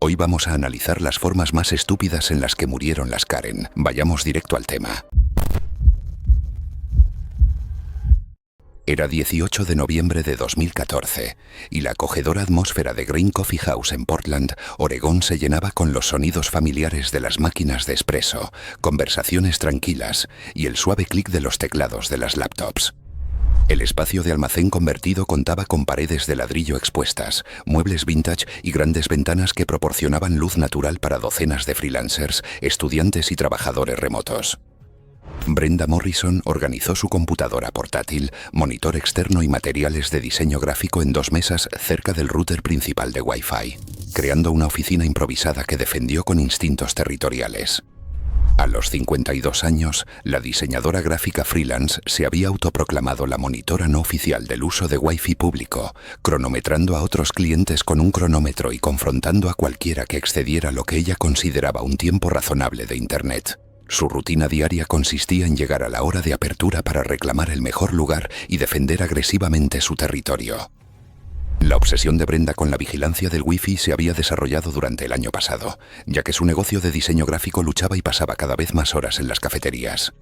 Hoy vamos a analizar las formas más estúpidas en las que murieron las Karen. Vayamos directo al tema. Era 18 de noviembre de 2014 y la acogedora atmósfera de Green Coffee House en Portland, Oregón, se llenaba con los sonidos familiares de las máquinas de espresso, conversaciones tranquilas y el suave clic de los teclados de las laptops. El espacio de almacén convertido contaba con paredes de ladrillo expuestas, muebles vintage y grandes ventanas que proporcionaban luz natural para docenas de freelancers, estudiantes y trabajadores remotos. Brenda Morrison organizó su computadora portátil, monitor externo y materiales de diseño gráfico en 2 mesas cerca del router principal de Wi-Fi, creando una oficina improvisada que defendió con instintos territoriales. A los 52 años, la diseñadora gráfica freelance se había autoproclamado la monitora no oficial del uso de Wi-Fi público, cronometrando a otros clientes con un cronómetro y confrontando a cualquiera que excediera lo que ella consideraba un tiempo razonable de Internet. Su rutina diaria consistía en llegar a la hora de apertura para reclamar el mejor lugar y defender agresivamente su territorio. La obsesión de Brenda con la vigilancia del Wi-Fi se había desarrollado durante el año pasado, ya que su negocio de diseño gráfico luchaba y pasaba cada vez más horas en las cafeterías.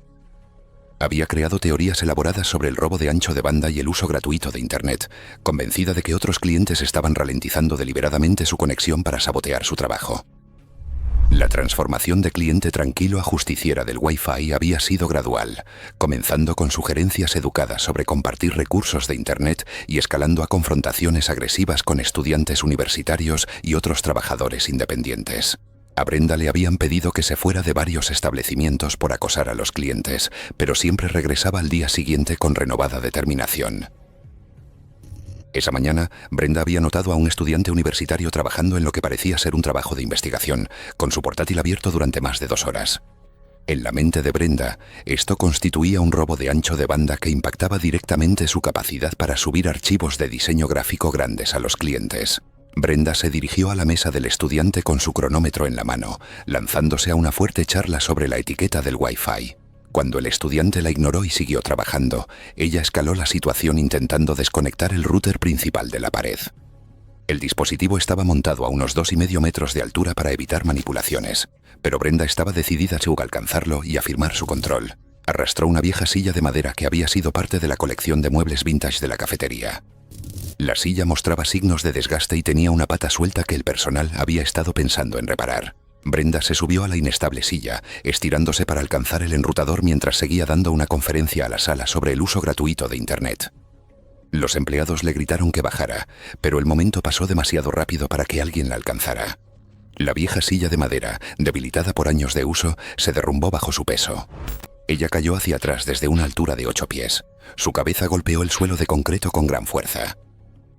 Había creado teorías elaboradas sobre el robo de ancho de banda y el uso gratuito de Internet, convencida de que otros clientes estaban ralentizando deliberadamente su conexión para sabotear su trabajo. La transformación de cliente tranquilo a justiciera del Wi-Fi había sido gradual, comenzando con sugerencias educadas sobre compartir recursos de Internet y escalando a confrontaciones agresivas con estudiantes universitarios y otros trabajadores independientes. A Brenda le habían pedido que se fuera de varios establecimientos por acosar a los clientes, pero siempre regresaba al día siguiente con renovada determinación. Esa mañana, Brenda había notado a un estudiante universitario trabajando en lo que parecía ser un trabajo de investigación, con su portátil abierto durante más de 2 horas. En la mente de Brenda, esto constituía un robo de ancho de banda que impactaba directamente su capacidad para subir archivos de diseño gráfico grandes a los clientes. Brenda se dirigió a la mesa del estudiante con su cronómetro en la mano, lanzándose a una fuerte charla sobre la etiqueta del Wi-Fi. Cuando el estudiante la ignoró y siguió trabajando, ella escaló la situación intentando desconectar el router principal de la pared. El dispositivo estaba montado a unos 2,5 metros de altura para evitar manipulaciones, pero Brenda estaba decidida a alcanzarlo y afirmar su control. Arrastró una vieja silla de madera que había sido parte de la colección de muebles vintage de la cafetería. La silla mostraba signos de desgaste y tenía una pata suelta que el personal había estado pensando en reparar. Brenda se subió a la inestable silla, estirándose para alcanzar el enrutador mientras seguía dando una conferencia a la sala sobre el uso gratuito de Internet. Los empleados le gritaron que bajara, pero el momento pasó demasiado rápido para que alguien la alcanzara. La vieja silla de madera, debilitada por años de uso, se derrumbó bajo su peso. Ella cayó hacia atrás desde una altura de 8 pies. Su cabeza golpeó el suelo de concreto con gran fuerza.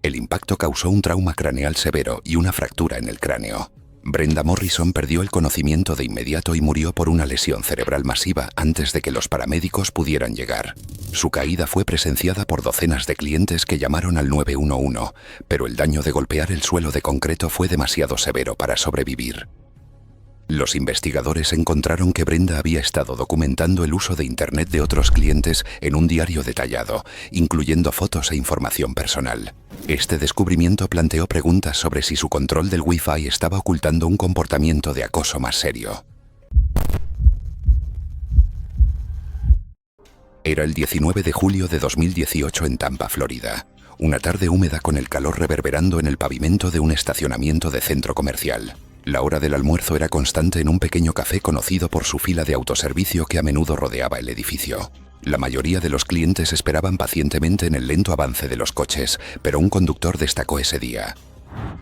El impacto causó un trauma craneal severo y una fractura en el cráneo. Brenda Morrison perdió el conocimiento de inmediato y murió por una lesión cerebral masiva antes de que los paramédicos pudieran llegar. Su caída fue presenciada por docenas de clientes que llamaron al 911, pero el daño de golpear el suelo de concreto fue demasiado severo para sobrevivir. Los investigadores encontraron que Brenda había estado documentando el uso de Internet de otros clientes en un diario detallado, incluyendo fotos e información personal. Este descubrimiento planteó preguntas sobre si su control del Wi-Fi estaba ocultando un comportamiento de acoso más serio. Era el 19 de julio de 2018 en Tampa, Florida. Una tarde húmeda con el calor reverberando en el pavimento de un estacionamiento de centro comercial. La hora del almuerzo era constante en un pequeño café conocido por su fila de autoservicio que a menudo rodeaba el edificio. La mayoría de los clientes esperaban pacientemente en el lento avance de los coches, pero un conductor destacó ese día.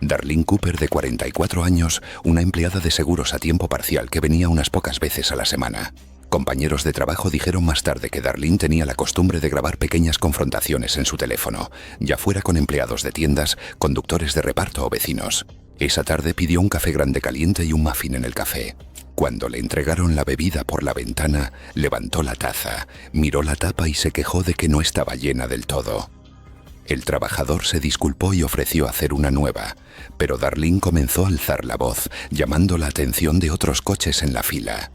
Darlene Cooper, de 44 años, una empleada de seguros a tiempo parcial que venía unas pocas veces a la semana. Compañeros de trabajo dijeron más tarde que Darlene tenía la costumbre de grabar pequeñas confrontaciones en su teléfono, ya fuera con empleados de tiendas, conductores de reparto o vecinos. Esa tarde pidió un café grande caliente y un muffin en el café. Cuando le entregaron la bebida por la ventana, levantó la taza, miró la tapa y se quejó de que no estaba llena del todo. El trabajador se disculpó y ofreció hacer una nueva, pero Darlene comenzó a alzar la voz, llamando la atención de otros coches en la fila.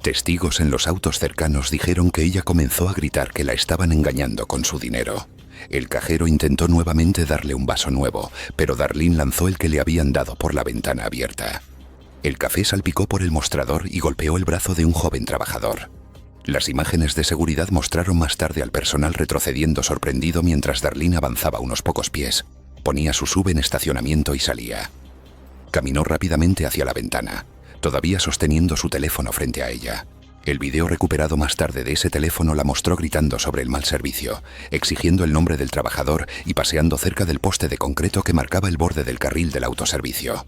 Testigos en los autos cercanos dijeron que ella comenzó a gritar que la estaban engañando con su dinero. El cajero intentó nuevamente darle un vaso nuevo, pero Darlene lanzó el que le habían dado por la ventana abierta. El café salpicó por el mostrador y golpeó el brazo de un joven trabajador. Las imágenes de seguridad mostraron más tarde al personal retrocediendo sorprendido mientras Darlene avanzaba unos pocos pies. Ponía su SUV en estacionamiento y salía. Caminó rápidamente hacia la ventana, todavía sosteniendo su teléfono frente a ella. El video recuperado más tarde de ese teléfono la mostró gritando sobre el mal servicio, exigiendo el nombre del trabajador y paseando cerca del poste de concreto que marcaba el borde del carril del autoservicio.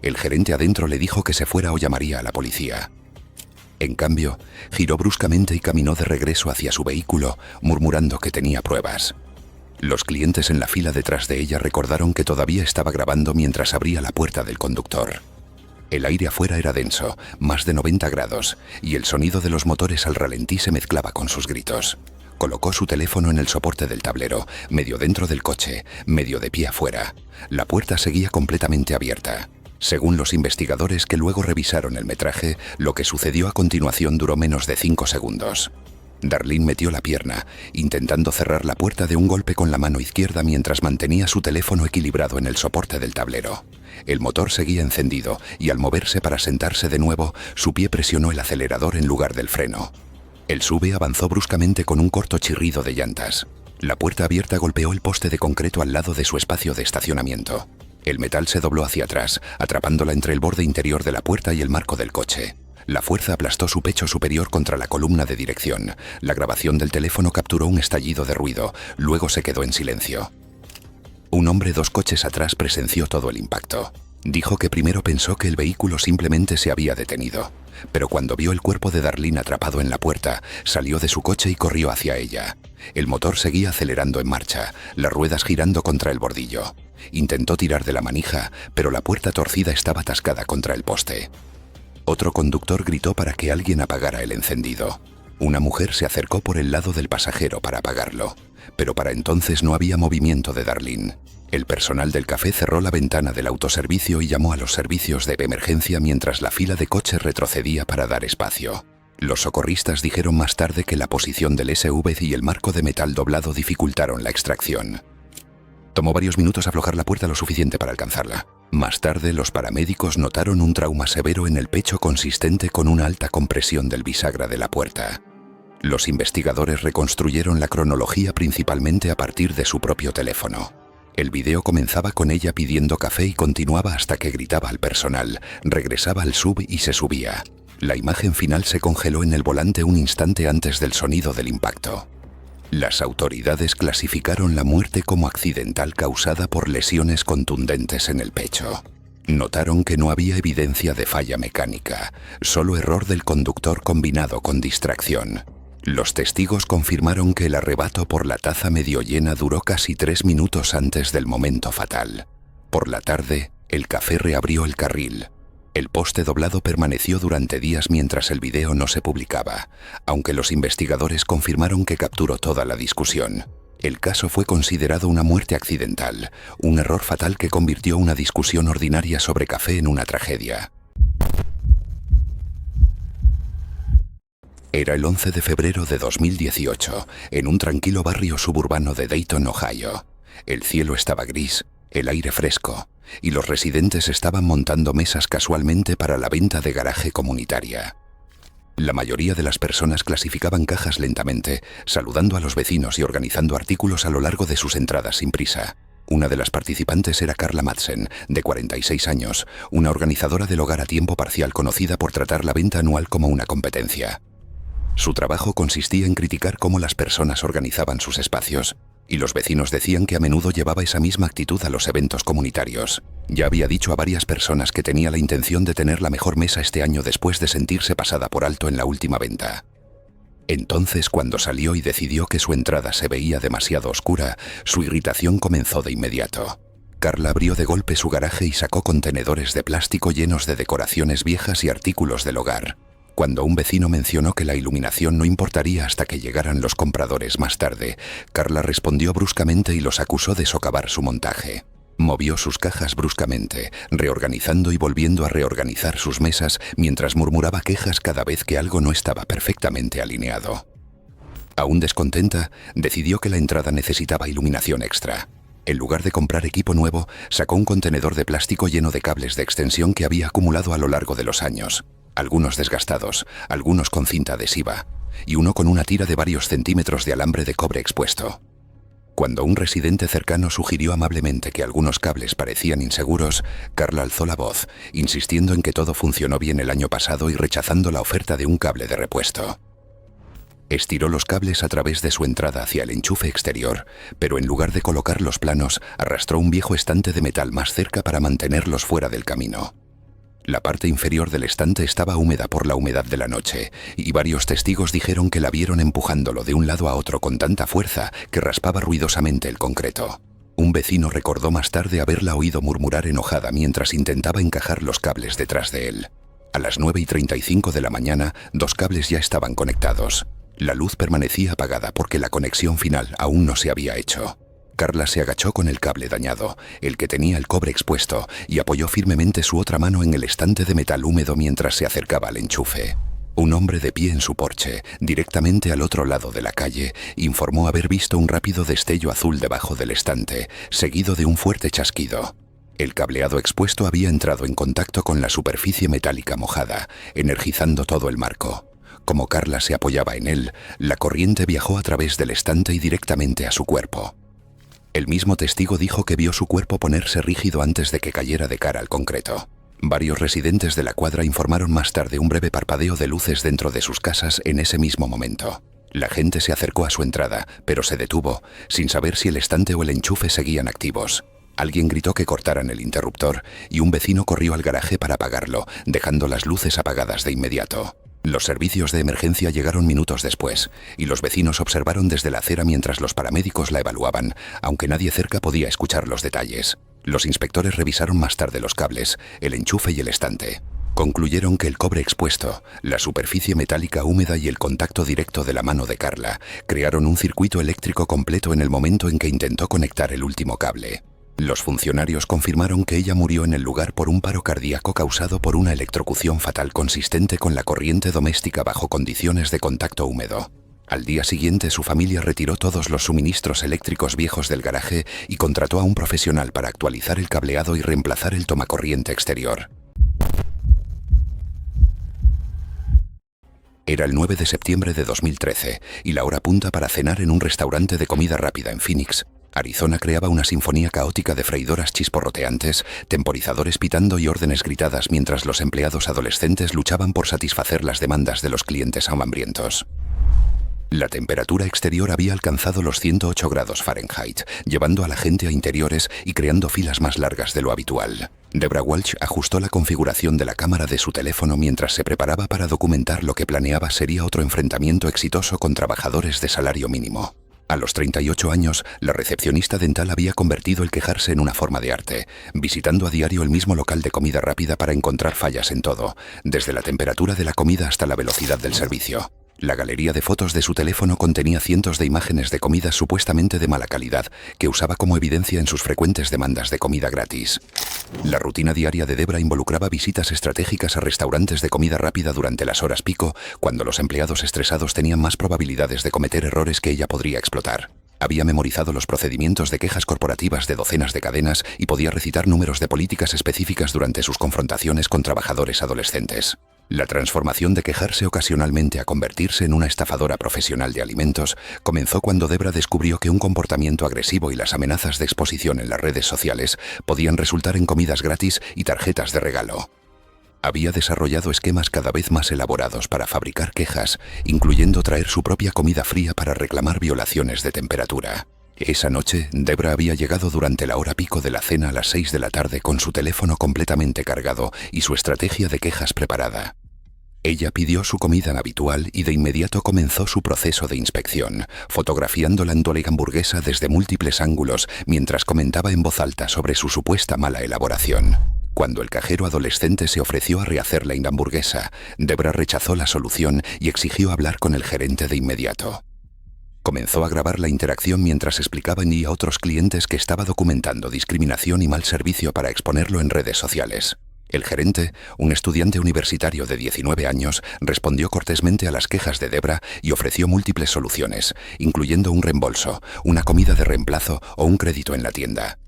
El gerente adentro le dijo que se fuera o llamaría a la policía. En cambio, giró bruscamente y caminó de regreso hacia su vehículo, murmurando que tenía pruebas. Los clientes en la fila detrás de ella recordaron que todavía estaba grabando mientras abría la puerta del conductor. El aire afuera era denso, más de 90 grados, y el sonido de los motores al ralentí se mezclaba con sus gritos. Colocó su teléfono en el soporte del tablero, medio dentro del coche, medio de pie afuera. La puerta seguía completamente abierta. Según los investigadores que luego revisaron el metraje, lo que sucedió a continuación duró menos de 5 segundos. Darlene metió la pierna, intentando cerrar la puerta de un golpe con la mano izquierda mientras mantenía su teléfono equilibrado en el soporte del tablero. El motor seguía encendido y al moverse para sentarse de nuevo, su pie presionó el acelerador en lugar del freno. El SUV avanzó bruscamente con un corto chirrido de llantas. La puerta abierta golpeó el poste de concreto al lado de su espacio de estacionamiento. El metal se dobló hacia atrás, atrapándola entre el borde interior de la puerta y el marco del coche. La fuerza aplastó su pecho superior contra la columna de dirección. La grabación del teléfono capturó un estallido de ruido, luego se quedó en silencio. Un hombre 2 coches atrás presenció todo el impacto. Dijo que primero pensó que el vehículo simplemente se había detenido, pero cuando vio el cuerpo de Darlene atrapado en la puerta, salió de su coche y corrió hacia ella. El motor seguía acelerando en marcha, las ruedas girando contra el bordillo. Intentó tirar de la manija, pero la puerta torcida estaba atascada contra el poste. Otro conductor gritó para que alguien apagara el encendido. Una mujer se acercó por el lado del pasajero para apagarlo, pero para entonces no había movimiento de Darlene. El personal del café cerró la ventana del autoservicio y llamó a los servicios de emergencia mientras la fila de coches retrocedía para dar espacio. Los socorristas dijeron más tarde que la posición del SUV y el marco de metal doblado dificultaron la extracción. Tomó varios minutos aflojar la puerta lo suficiente para alcanzarla. Más tarde, los paramédicos notaron un trauma severo en el pecho consistente con una alta compresión del bisagra de la puerta. Los investigadores reconstruyeron la cronología principalmente a partir de su propio teléfono. El video comenzaba con ella pidiendo café y continuaba hasta que gritaba al personal, regresaba al SUV y se subía. La imagen final se congeló en el volante un instante antes del sonido del impacto. Las autoridades clasificaron la muerte como accidental causada por lesiones contundentes en el pecho. Notaron que no había evidencia de falla mecánica, solo error del conductor combinado con distracción. Los testigos confirmaron que el arrebato por la taza medio llena duró casi 3 minutos antes del momento fatal. Por la tarde, el café reabrió el carril. El poste doblado permaneció durante días mientras el video no se publicaba, aunque los investigadores confirmaron que capturó toda la discusión. El caso fue considerado una muerte accidental, un error fatal que convirtió una discusión ordinaria sobre café en una tragedia. Era el 11 de febrero de 2018, en un tranquilo barrio suburbano de Dayton, Ohio. El cielo estaba gris, el aire fresco, y los residentes estaban montando mesas casualmente para la venta de garaje comunitaria. La mayoría de las personas clasificaban cajas lentamente, saludando a los vecinos y organizando artículos a lo largo de sus entradas sin prisa. Una de las participantes era Carla Madsen, de 46 años, una organizadora del hogar a tiempo parcial conocida por tratar la venta anual como una competencia. Su trabajo consistía en criticar cómo las personas organizaban sus espacios, y los vecinos decían que a menudo llevaba esa misma actitud a los eventos comunitarios. Ya había dicho a varias personas que tenía la intención de tener la mejor mesa este año después de sentirse pasada por alto en la última venta. Entonces, cuando salió y decidió que su entrada se veía demasiado oscura, su irritación comenzó de inmediato. Carla abrió de golpe su garaje y sacó contenedores de plástico llenos de decoraciones viejas y artículos del hogar. Cuando un vecino mencionó que la iluminación no importaría hasta que llegaran los compradores más tarde, Carla respondió bruscamente y los acusó de socavar su montaje. Movió sus cajas bruscamente, reorganizando y volviendo a reorganizar sus mesas mientras murmuraba quejas cada vez que algo no estaba perfectamente alineado. Aún descontenta, decidió que la entrada necesitaba iluminación extra. En lugar de comprar equipo nuevo, sacó un contenedor de plástico lleno de cables de extensión que había acumulado a lo largo de los años, algunos desgastados, algunos con cinta adhesiva, y uno con una tira de varios centímetros de alambre de cobre expuesto. Cuando un residente cercano sugirió amablemente que algunos cables parecían inseguros, Carla alzó la voz, insistiendo en que todo funcionó bien el año pasado y rechazando la oferta de un cable de repuesto. Estiró los cables a través de su entrada hacia el enchufe exterior, pero en lugar de colocar los planos, arrastró un viejo estante de metal más cerca para mantenerlos fuera del camino. La parte inferior del estante estaba húmeda por la humedad de la noche, y varios testigos dijeron que la vieron empujándolo de un lado a otro con tanta fuerza que raspaba ruidosamente el concreto. Un vecino recordó más tarde haberla oído murmurar enojada mientras intentaba encajar los cables detrás de él. A las 9:35 de la mañana, 2 cables ya estaban conectados. La luz permanecía apagada porque la conexión final aún no se había hecho. Carla se agachó con el cable dañado, el que tenía el cobre expuesto, y apoyó firmemente su otra mano en el estante de metal húmedo mientras se acercaba al enchufe. Un hombre de pie en su porche, directamente al otro lado de la calle, informó haber visto un rápido destello azul debajo del estante, seguido de un fuerte chasquido. El cableado expuesto había entrado en contacto con la superficie metálica mojada, energizando todo el marco. Como Carla se apoyaba en él, la corriente viajó a través del estante y directamente a su cuerpo. El mismo testigo dijo que vio su cuerpo ponerse rígido antes de que cayera de cara al concreto. Varios residentes de la cuadra informaron más tarde un breve parpadeo de luces dentro de sus casas en ese mismo momento. La gente se acercó a su entrada, pero se detuvo, sin saber si el estante o el enchufe seguían activos. Alguien gritó que cortaran el interruptor y un vecino corrió al garaje para apagarlo, dejando las luces apagadas de inmediato. Los servicios de emergencia llegaron minutos después, y los vecinos observaron desde la acera mientras los paramédicos la evaluaban, aunque nadie cerca podía escuchar los detalles. Los inspectores revisaron más tarde los cables, el enchufe y el estante. Concluyeron que el cobre expuesto, la superficie metálica húmeda y el contacto directo de la mano de Carla crearon un circuito eléctrico completo en el momento en que intentó conectar el último cable. Los funcionarios confirmaron que ella murió en el lugar por un paro cardíaco causado por una electrocución fatal consistente con la corriente doméstica bajo condiciones de contacto húmedo. Al día siguiente, su familia retiró todos los suministros eléctricos viejos del garaje y contrató a un profesional para actualizar el cableado y reemplazar el tomacorriente exterior. Era el 9 de septiembre de 2013 y la hora punta para cenar en un restaurante de comida rápida en Phoenix, Arizona creaba una sinfonía caótica de freidoras chisporroteantes, temporizadores pitando y órdenes gritadas mientras los empleados adolescentes luchaban por satisfacer las demandas de los clientes hambrientos. La temperatura exterior había alcanzado los 108 grados Fahrenheit, llevando a la gente a interiores y creando filas más largas de lo habitual. Debra Walsh ajustó la configuración de la cámara de su teléfono mientras se preparaba para documentar lo que planeaba sería otro enfrentamiento exitoso con trabajadores de salario mínimo. A los 38 años, la recepcionista dental había convertido el quejarse en una forma de arte, visitando a diario el mismo local de comida rápida para encontrar fallas en todo, desde la temperatura de la comida hasta la velocidad del servicio. La galería de fotos de su teléfono contenía cientos de imágenes de comidas supuestamente de mala calidad, que usaba como evidencia en sus frecuentes demandas de comida gratis. La rutina diaria de Debra involucraba visitas estratégicas a restaurantes de comida rápida durante las horas pico, cuando los empleados estresados tenían más probabilidades de cometer errores que ella podría explotar. Había memorizado los procedimientos de quejas corporativas de docenas de cadenas y podía recitar números de políticas específicas durante sus confrontaciones con trabajadores adolescentes. La transformación de quejarse ocasionalmente a convertirse en una estafadora profesional de alimentos comenzó cuando Debra descubrió que un comportamiento agresivo y las amenazas de exposición en las redes sociales podían resultar en comidas gratis y tarjetas de regalo. Había desarrollado esquemas cada vez más elaborados para fabricar quejas, incluyendo traer su propia comida fría para reclamar violaciones de temperatura. Esa noche, Debra había llegado durante la hora pico de la cena a las 6 de la tarde con su teléfono completamente cargado y su estrategia de quejas preparada. Ella pidió su comida habitual y de inmediato comenzó su proceso de inspección, fotografiando la hamburguesa desde múltiples ángulos mientras comentaba en voz alta sobre su supuesta mala elaboración. Cuando el cajero adolescente se ofreció a rehacer la hamburguesa, Debra rechazó la solución y exigió hablar con el gerente de inmediato. Comenzó a grabar la interacción mientras explicaba a otros clientes que estaba documentando discriminación y mal servicio para exponerlo en redes sociales. El gerente, un estudiante universitario de 19 años, respondió cortésmente a las quejas de Debra y ofreció múltiples soluciones, incluyendo un reembolso, una comida de reemplazo o un crédito en la tienda.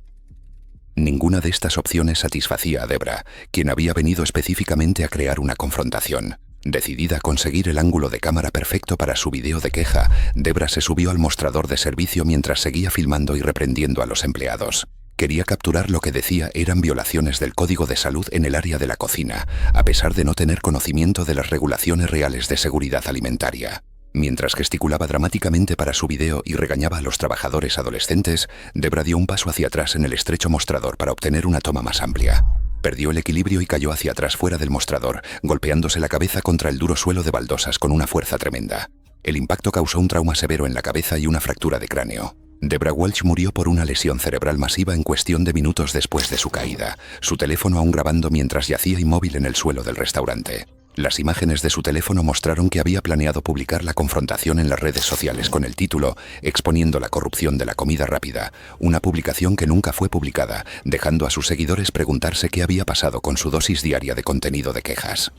Ninguna de estas opciones satisfacía a Debra, quien había venido específicamente a crear una confrontación. Decidida a conseguir el ángulo de cámara perfecto para su video de queja, Debra se subió al mostrador de servicio mientras seguía filmando y reprendiendo a los empleados. Quería capturar lo que decía eran violaciones del Código de Salud en el área de la cocina, a pesar de no tener conocimiento de las regulaciones reales de seguridad alimentaria. Mientras gesticulaba dramáticamente para su video y regañaba a los trabajadores adolescentes, Debra dio un paso hacia atrás en el estrecho mostrador para obtener una toma más amplia. Perdió el equilibrio y cayó hacia atrás fuera del mostrador, golpeándose la cabeza contra el duro suelo de baldosas con una fuerza tremenda. El impacto causó un trauma severo en la cabeza y una fractura de cráneo. Debra Welch murió por una lesión cerebral masiva en cuestión de minutos después de su caída, su teléfono aún grabando mientras yacía inmóvil en el suelo del restaurante. Las imágenes de su teléfono mostraron que había planeado publicar la confrontación en las redes sociales con el título «Exponiendo la corrupción de la comida rápida», una publicación que nunca fue publicada, dejando a sus seguidores preguntarse qué había pasado con su dosis diaria de contenido de quejas.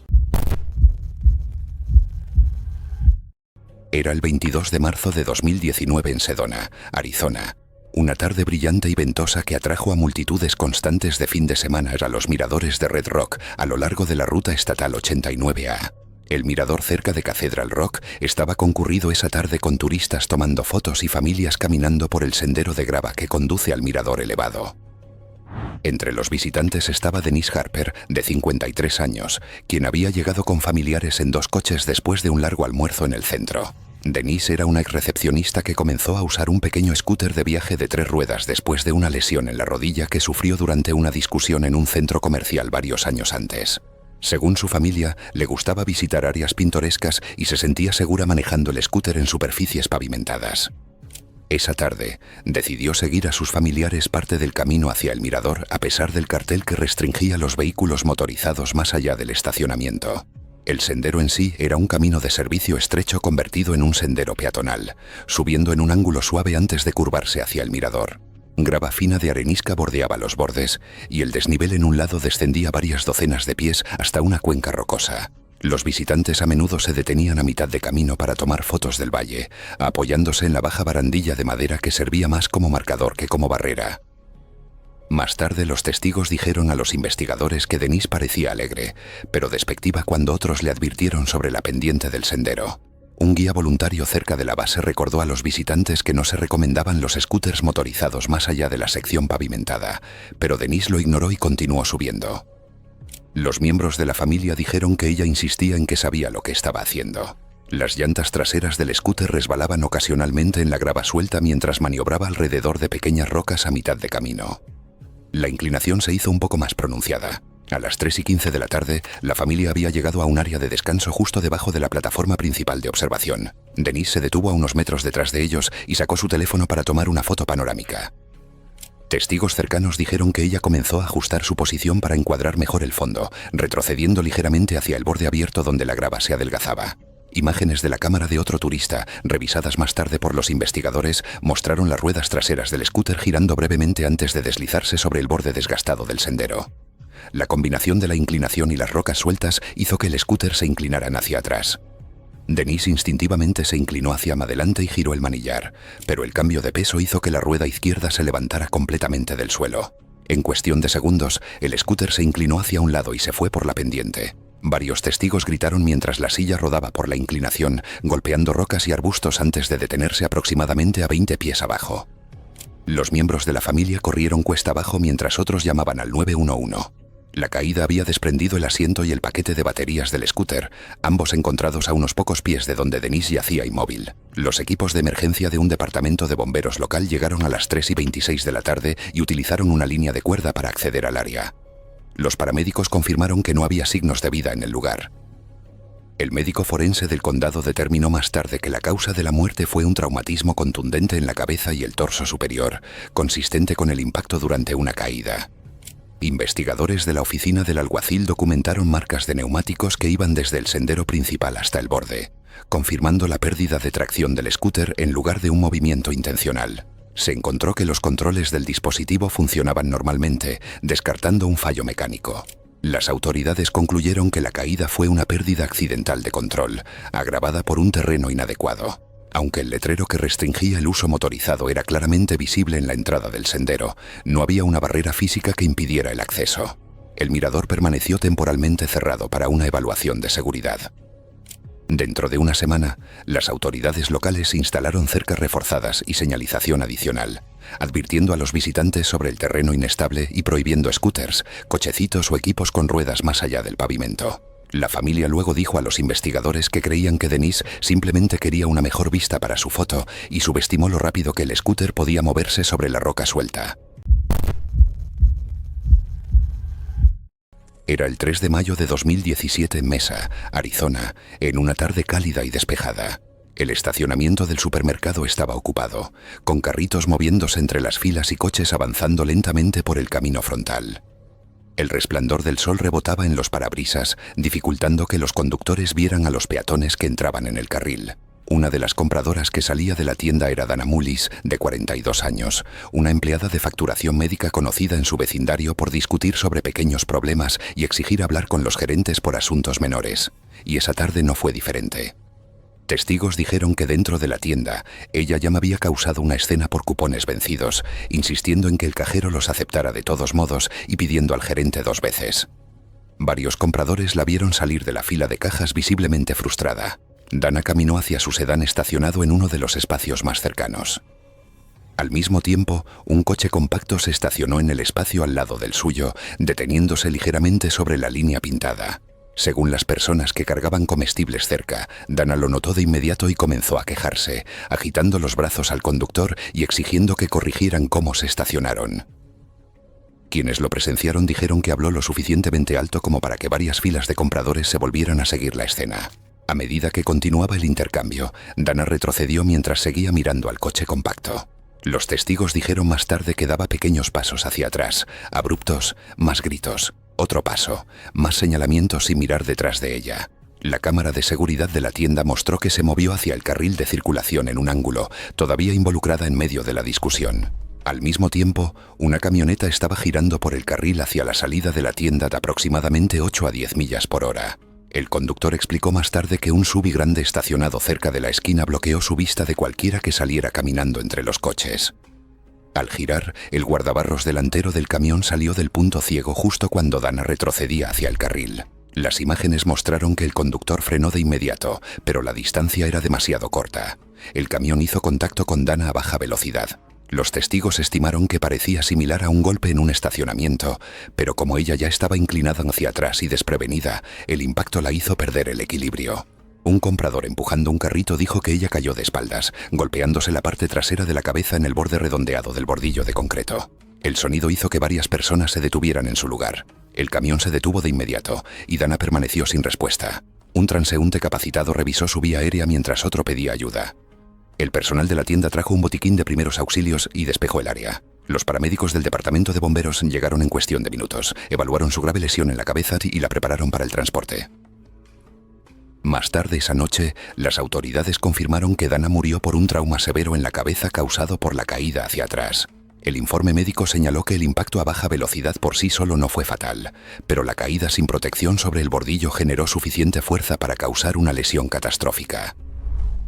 Era el 22 de marzo de 2019 en Sedona, Arizona. Una tarde brillante y ventosa que atrajo a multitudes constantes de fin de semana a los miradores de Red Rock a lo largo de la ruta estatal 89A. El mirador cerca de Cathedral Rock estaba concurrido esa tarde con turistas tomando fotos y familias caminando por el sendero de grava que conduce al mirador elevado. Entre los visitantes estaba Denise Harper, de 53 años, quien había llegado con familiares en 2 coches después de un largo almuerzo en el centro. Denise era una exrecepcionista que comenzó a usar un pequeño scooter de viaje de 3 ruedas después de una lesión en la rodilla que sufrió durante una discusión en un centro comercial varios años antes. Según su familia, le gustaba visitar áreas pintorescas y se sentía segura manejando el scooter en superficies pavimentadas. Esa tarde, decidió seguir a sus familiares parte del camino hacia el mirador a pesar del cartel que restringía los vehículos motorizados más allá del estacionamiento. El sendero en sí era un camino de servicio estrecho convertido en un sendero peatonal, subiendo en un ángulo suave antes de curvarse hacia el mirador. Grava fina de arenisca bordeaba los bordes, y el desnivel en un lado descendía varias docenas de pies hasta una cuenca rocosa. Los visitantes a menudo se detenían a mitad de camino para tomar fotos del valle, apoyándose en la baja barandilla de madera que servía más como marcador que como barrera. Más tarde los testigos dijeron a los investigadores que Denise parecía alegre, pero despectiva cuando otros le advirtieron sobre la pendiente del sendero. Un guía voluntario cerca de la base recordó a los visitantes que no se recomendaban los scooters motorizados más allá de la sección pavimentada, pero Denise lo ignoró y continuó subiendo. Los miembros de la familia dijeron que ella insistía en que sabía lo que estaba haciendo. Las llantas traseras del scooter resbalaban ocasionalmente en la grava suelta mientras maniobraba alrededor de pequeñas rocas a mitad de camino. La inclinación se hizo un poco más pronunciada. A las 3:15 de la tarde, la familia había llegado a un área de descanso justo debajo de la plataforma principal de observación. Denise se detuvo a unos metros detrás de ellos y sacó su teléfono para tomar una foto panorámica. Testigos cercanos dijeron que ella comenzó a ajustar su posición para encuadrar mejor el fondo, retrocediendo ligeramente hacia el borde abierto donde la grava se adelgazaba. Imágenes de la cámara de otro turista, revisadas más tarde por los investigadores, mostraron las ruedas traseras del scooter girando brevemente antes de deslizarse sobre el borde desgastado del sendero. La combinación de la inclinación y las rocas sueltas hizo que el scooter se inclinaran hacia atrás. Denise instintivamente se inclinó hacia adelante y giró el manillar, pero el cambio de peso hizo que la rueda izquierda se levantara completamente del suelo. En cuestión de segundos, el scooter se inclinó hacia un lado y se fue por la pendiente. Varios testigos gritaron mientras la silla rodaba por la inclinación, golpeando rocas y arbustos antes de detenerse aproximadamente a 20 pies abajo. Los miembros de la familia corrieron cuesta abajo mientras otros llamaban al 911. La caída había desprendido el asiento y el paquete de baterías del scooter, ambos encontrados a unos pocos pies de donde Denise yacía inmóvil. Los equipos de emergencia de un departamento de bomberos local llegaron a las 3:26 de la tarde y utilizaron una línea de cuerda para acceder al área. Los paramédicos confirmaron que no había signos de vida en el lugar. El médico forense del condado determinó más tarde que la causa de la muerte fue un traumatismo contundente en la cabeza y el torso superior, consistente con el impacto durante una caída. Investigadores de la oficina del alguacil documentaron marcas de neumáticos que iban desde el sendero principal hasta el borde, confirmando la pérdida de tracción del scooter en lugar de un movimiento intencional. Se encontró que los controles del dispositivo funcionaban normalmente, descartando un fallo mecánico. Las autoridades concluyeron que la caída fue una pérdida accidental de control, agravada por un terreno inadecuado. Aunque el letrero que restringía el uso motorizado era claramente visible en la entrada del sendero, no había una barrera física que impidiera el acceso. El mirador permaneció temporalmente cerrado para una evaluación de seguridad. Dentro de una semana, las autoridades locales instalaron cercas reforzadas y señalización adicional, advirtiendo a los visitantes sobre el terreno inestable y prohibiendo scooters, cochecitos o equipos con ruedas más allá del pavimento. La familia luego dijo a los investigadores que creían que Denise simplemente quería una mejor vista para su foto y subestimó lo rápido que el scooter podía moverse sobre la roca suelta. Era el 3 de mayo de 2017 en Mesa, Arizona, en una tarde cálida y despejada. El estacionamiento del supermercado estaba ocupado, con carritos moviéndose entre las filas y coches avanzando lentamente por el camino frontal. El resplandor del sol rebotaba en los parabrisas, dificultando que los conductores vieran a los peatones que entraban en el carril. Una de las compradoras que salía de la tienda era Dana Mullis, de 42 años, una empleada de facturación médica conocida en su vecindario por discutir sobre pequeños problemas y exigir hablar con los gerentes por asuntos menores. Y esa tarde no fue diferente. Testigos dijeron que dentro de la tienda, ella ya me había causado una escena por cupones vencidos, insistiendo en que el cajero los aceptara de todos modos y pidiendo al gerente 2 veces. Varios compradores la vieron salir de la fila de cajas visiblemente frustrada. Dana caminó hacia su sedán estacionado en uno de los espacios más cercanos. Al mismo tiempo, un coche compacto se estacionó en el espacio al lado del suyo, deteniéndose ligeramente sobre la línea pintada. Según las personas que cargaban comestibles cerca, Dana lo notó de inmediato y comenzó a quejarse, agitando los brazos al conductor y exigiendo que corrigieran cómo se estacionaron. Quienes lo presenciaron dijeron que habló lo suficientemente alto como para que varias filas de compradores se volvieran a seguir la escena. A medida que continuaba el intercambio, Dana retrocedió mientras seguía mirando al coche compacto. Los testigos dijeron más tarde que daba pequeños pasos hacia atrás, abruptos, más gritos, otro paso, más señalamientos sin mirar detrás de ella. La cámara de seguridad de la tienda mostró que se movió hacia el carril de circulación en un ángulo, todavía involucrada en medio de la discusión. Al mismo tiempo, una camioneta estaba girando por el carril hacia la salida de la tienda de aproximadamente 8 a 10 millas por hora. El conductor explicó más tarde que un SUV grande estacionado cerca de la esquina bloqueó su vista de cualquiera que saliera caminando entre los coches. Al girar, el guardabarros delantero del camión salió del punto ciego justo cuando Dana retrocedía hacia el carril. Las imágenes mostraron que el conductor frenó de inmediato, pero la distancia era demasiado corta. El camión hizo contacto con Dana a baja velocidad. Los testigos estimaron que parecía similar a un golpe en un estacionamiento, pero como ella ya estaba inclinada hacia atrás y desprevenida, el impacto la hizo perder el equilibrio. Un comprador empujando un carrito dijo que ella cayó de espaldas, golpeándose la parte trasera de la cabeza en el borde redondeado del bordillo de concreto. El sonido hizo que varias personas se detuvieran en su lugar. El camión se detuvo de inmediato y Dana permaneció sin respuesta. Un transeúnte capacitado revisó su vía aérea mientras otro pedía ayuda. El personal de la tienda trajo un botiquín de primeros auxilios y despejó el área. Los paramédicos del departamento de bomberos llegaron en cuestión de minutos, evaluaron su grave lesión en la cabeza y la prepararon para el transporte. Más tarde esa noche, las autoridades confirmaron que Dana murió por un trauma severo en la cabeza causado por la caída hacia atrás. El informe médico señaló que el impacto a baja velocidad por sí solo no fue fatal, pero la caída sin protección sobre el bordillo generó suficiente fuerza para causar una lesión catastrófica.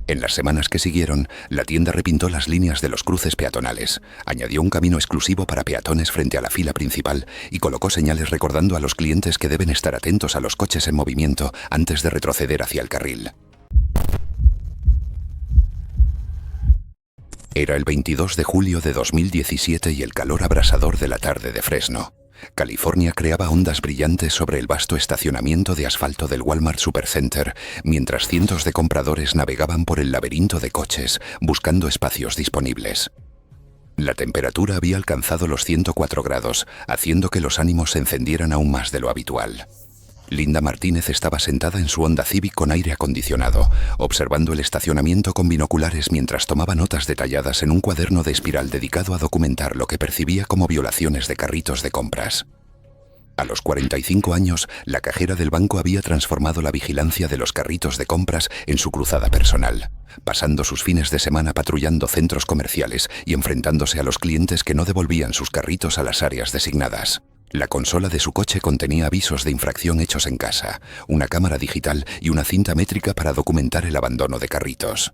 En las semanas que siguieron, la tienda repintó las líneas de los cruces peatonales, añadió un camino exclusivo para peatones frente a la fila principal y colocó señales recordando a los clientes que deben estar atentos a los coches en movimiento antes de retroceder hacia el carril. Era el 22 de julio de 2017 y el calor abrasador de la tarde de Fresno. California creaba ondas brillantes sobre el vasto estacionamiento de asfalto del Walmart Supercenter, mientras cientos de compradores navegaban por el laberinto de coches, buscando espacios disponibles. La temperatura había alcanzado los 104 grados, haciendo que los ánimos se encendieran aún más de lo habitual. Linda Martínez estaba sentada en su Honda Civic con aire acondicionado, observando el estacionamiento con binoculares mientras tomaba notas detalladas en un cuaderno de espiral dedicado a documentar lo que percibía como violaciones de carritos de compras. A los 45 años, la cajera del banco había transformado la vigilancia de los carritos de compras en su cruzada personal, pasando sus fines de semana patrullando centros comerciales y enfrentándose a los clientes que no devolvían sus carritos a las áreas designadas. La consola de su coche contenía avisos de infracción hechos en casa, una cámara digital y una cinta métrica para documentar el abandono de carritos.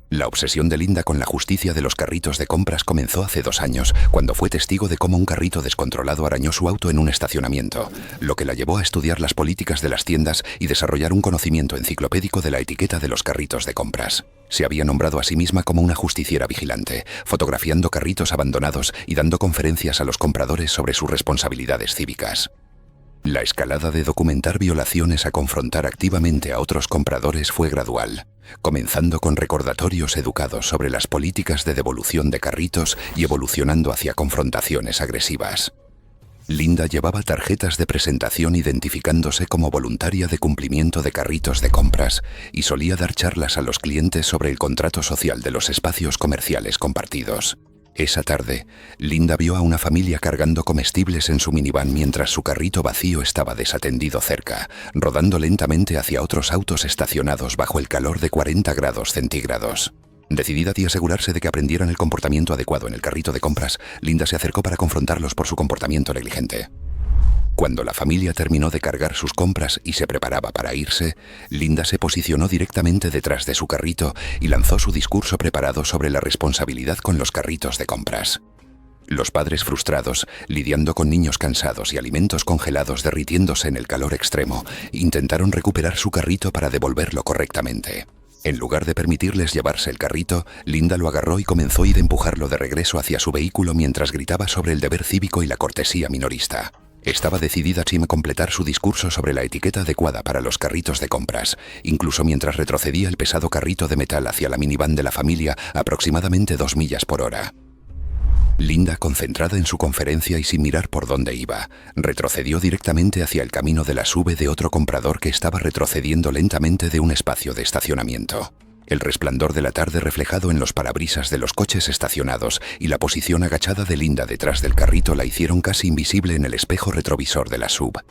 La obsesión de Linda con la justicia de los carritos de compras comenzó hace 2 años, cuando fue testigo de cómo un carrito descontrolado arañó su auto en un estacionamiento, lo que la llevó a estudiar las políticas de las tiendas y desarrollar un conocimiento enciclopédico de la etiqueta de los carritos de compras. Se había nombrado a sí misma como una justiciera vigilante, fotografiando carritos abandonados y dando conferencias a los compradores sobre sus responsabilidades cívicas. La escalada de documentar violaciones a confrontar activamente a otros compradores fue gradual, comenzando con recordatorios educados sobre las políticas de devolución de carritos y evolucionando hacia confrontaciones agresivas. Linda llevaba tarjetas de presentación identificándose como voluntaria de cumplimiento de carritos de compras y solía dar charlas a los clientes sobre el contrato social de los espacios comerciales compartidos. Esa tarde, Linda vio a una familia cargando comestibles en su minivan mientras su carrito vacío estaba desatendido cerca, rodando lentamente hacia otros autos estacionados bajo el calor de 40 grados centígrados. Decidida a asegurarse de que aprendieran el comportamiento adecuado en el carrito de compras, Linda se acercó para confrontarlos por su comportamiento negligente. Cuando la familia terminó de cargar sus compras y se preparaba para irse, Linda se posicionó directamente detrás de su carrito y lanzó su discurso preparado sobre la responsabilidad con los carritos de compras. Los padres frustrados, lidiando con niños cansados y alimentos congelados derritiéndose en el calor extremo, intentaron recuperar su carrito para devolverlo correctamente. En lugar de permitirles llevarse el carrito, Linda lo agarró y comenzó a empujarlo de regreso hacia su vehículo mientras gritaba sobre el deber cívico y la cortesía minorista. Estaba decidida a completar su discurso sobre la etiqueta adecuada para los carritos de compras, incluso mientras retrocedía el pesado carrito de metal hacia la minivan de la familia a aproximadamente 2 millas por hora. Linda, concentrada en su conferencia y sin mirar por dónde iba, retrocedió directamente hacia el camino de la SUV de otro comprador que estaba retrocediendo lentamente de un espacio de estacionamiento. El resplandor de la tarde reflejado en los parabrisas de los coches estacionados y la posición agachada de Linda detrás del carrito la hicieron casi invisible en el espejo retrovisor de la SUV.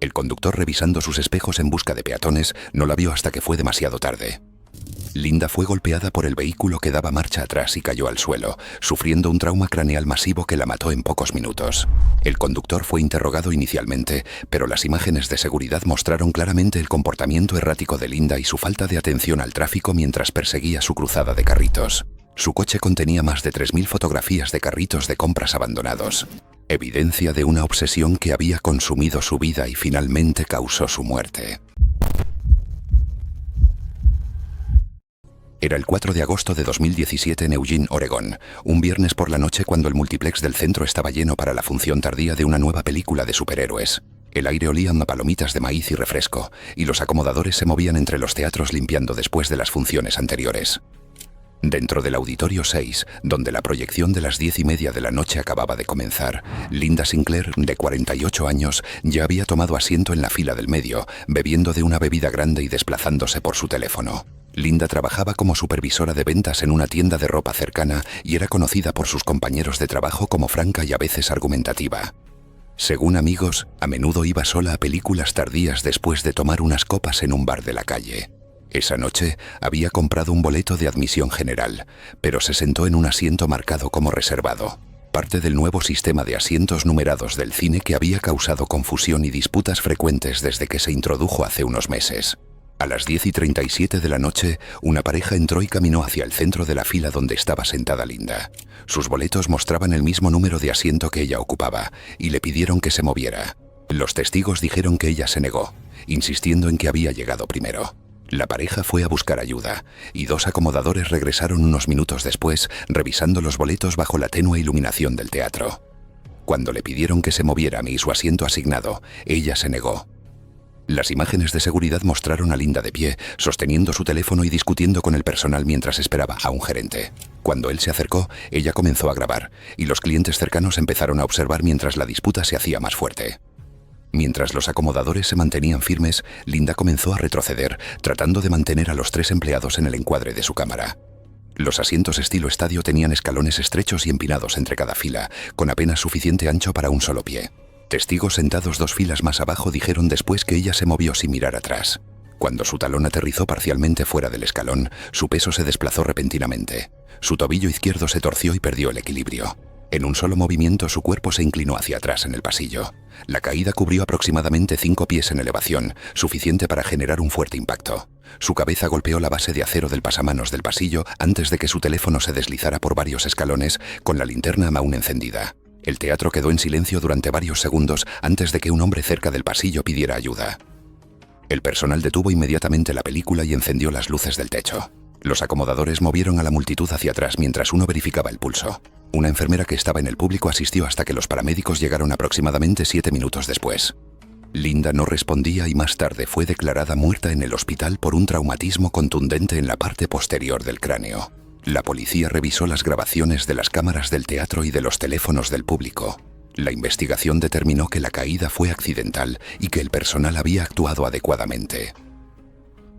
El conductor, revisando sus espejos en busca de peatones, no la vio hasta que fue demasiado tarde. Linda fue golpeada por el vehículo que daba marcha atrás y cayó al suelo, sufriendo un trauma craneal masivo que la mató en pocos minutos. El conductor fue interrogado inicialmente, pero las imágenes de seguridad mostraron claramente el comportamiento errático de Linda y su falta de atención al tráfico mientras perseguía su cruzada de carritos. Su coche contenía más de 3.000 fotografías de carritos de compras abandonados, evidencia de una obsesión que había consumido su vida y finalmente causó su muerte. Era el 4 de agosto de 2017 en Eugene, Oregón, un viernes por la noche cuando el multiplex del centro estaba lleno para la función tardía de una nueva película de superhéroes. El aire olía a palomitas de maíz y refresco, y los acomodadores se movían entre los teatros limpiando después de las funciones anteriores. Dentro del Auditorio 6, donde la proyección de las 10:30 de la noche acababa de comenzar, Linda Sinclair, de 48 años, ya había tomado asiento en la fila del medio, bebiendo de una bebida grande y desplazándose por su teléfono. Linda trabajaba como supervisora de ventas en una tienda de ropa cercana y era conocida por sus compañeros de trabajo como franca y a veces argumentativa. Según amigos, a menudo iba sola a películas tardías después de tomar unas copas en un bar de la calle. Esa noche había comprado un boleto de admisión general, pero se sentó en un asiento marcado como reservado, parte del nuevo sistema de asientos numerados del cine que había causado confusión y disputas frecuentes desde que se introdujo hace unos meses. A las 10:37 de la noche, una pareja entró y caminó hacia el centro de la fila donde estaba sentada Linda. Sus boletos mostraban el mismo número de asiento que ella ocupaba, y le pidieron que se moviera. Los testigos dijeron que ella se negó, insistiendo en que había llegado primero. La pareja fue a buscar ayuda, y 2 acomodadores regresaron unos minutos después, revisando los boletos bajo la tenue iluminación del teatro. Cuando le pidieron que se moviera y su asiento asignado, ella se negó. Las imágenes de seguridad mostraron a Linda de pie, sosteniendo su teléfono y discutiendo con el personal mientras esperaba a un gerente. Cuando él se acercó, ella comenzó a grabar, y los clientes cercanos empezaron a observar mientras la disputa se hacía más fuerte. Mientras los acomodadores se mantenían firmes, Linda comenzó a retroceder, tratando de mantener a los 3 empleados en el encuadre de su cámara. Los asientos estilo estadio tenían escalones estrechos y empinados entre cada fila, con apenas suficiente ancho para un solo pie. Testigos sentados 2 filas más abajo dijeron después que ella se movió sin mirar atrás. Cuando su talón aterrizó parcialmente fuera del escalón, su peso se desplazó repentinamente. Su tobillo izquierdo se torció y perdió el equilibrio. En un solo movimiento su cuerpo se inclinó hacia atrás en el pasillo. La caída cubrió aproximadamente 5 pies en elevación, suficiente para generar un fuerte impacto. Su cabeza golpeó la base de acero del pasamanos del pasillo antes de que su teléfono se deslizara por varios escalones con la linterna aún encendida. El teatro quedó en silencio durante varios segundos antes de que un hombre cerca del pasillo pidiera ayuda. El personal detuvo inmediatamente la película y encendió las luces del techo. Los acomodadores movieron a la multitud hacia atrás mientras uno verificaba el pulso. Una enfermera que estaba en el público asistió hasta que los paramédicos llegaron aproximadamente 7 minutos después. Linda no respondía y más tarde fue declarada muerta en el hospital por un traumatismo contundente en la parte posterior del cráneo. La policía revisó las grabaciones de las cámaras del teatro y de los teléfonos del público. La investigación determinó que la caída fue accidental y que el personal había actuado adecuadamente.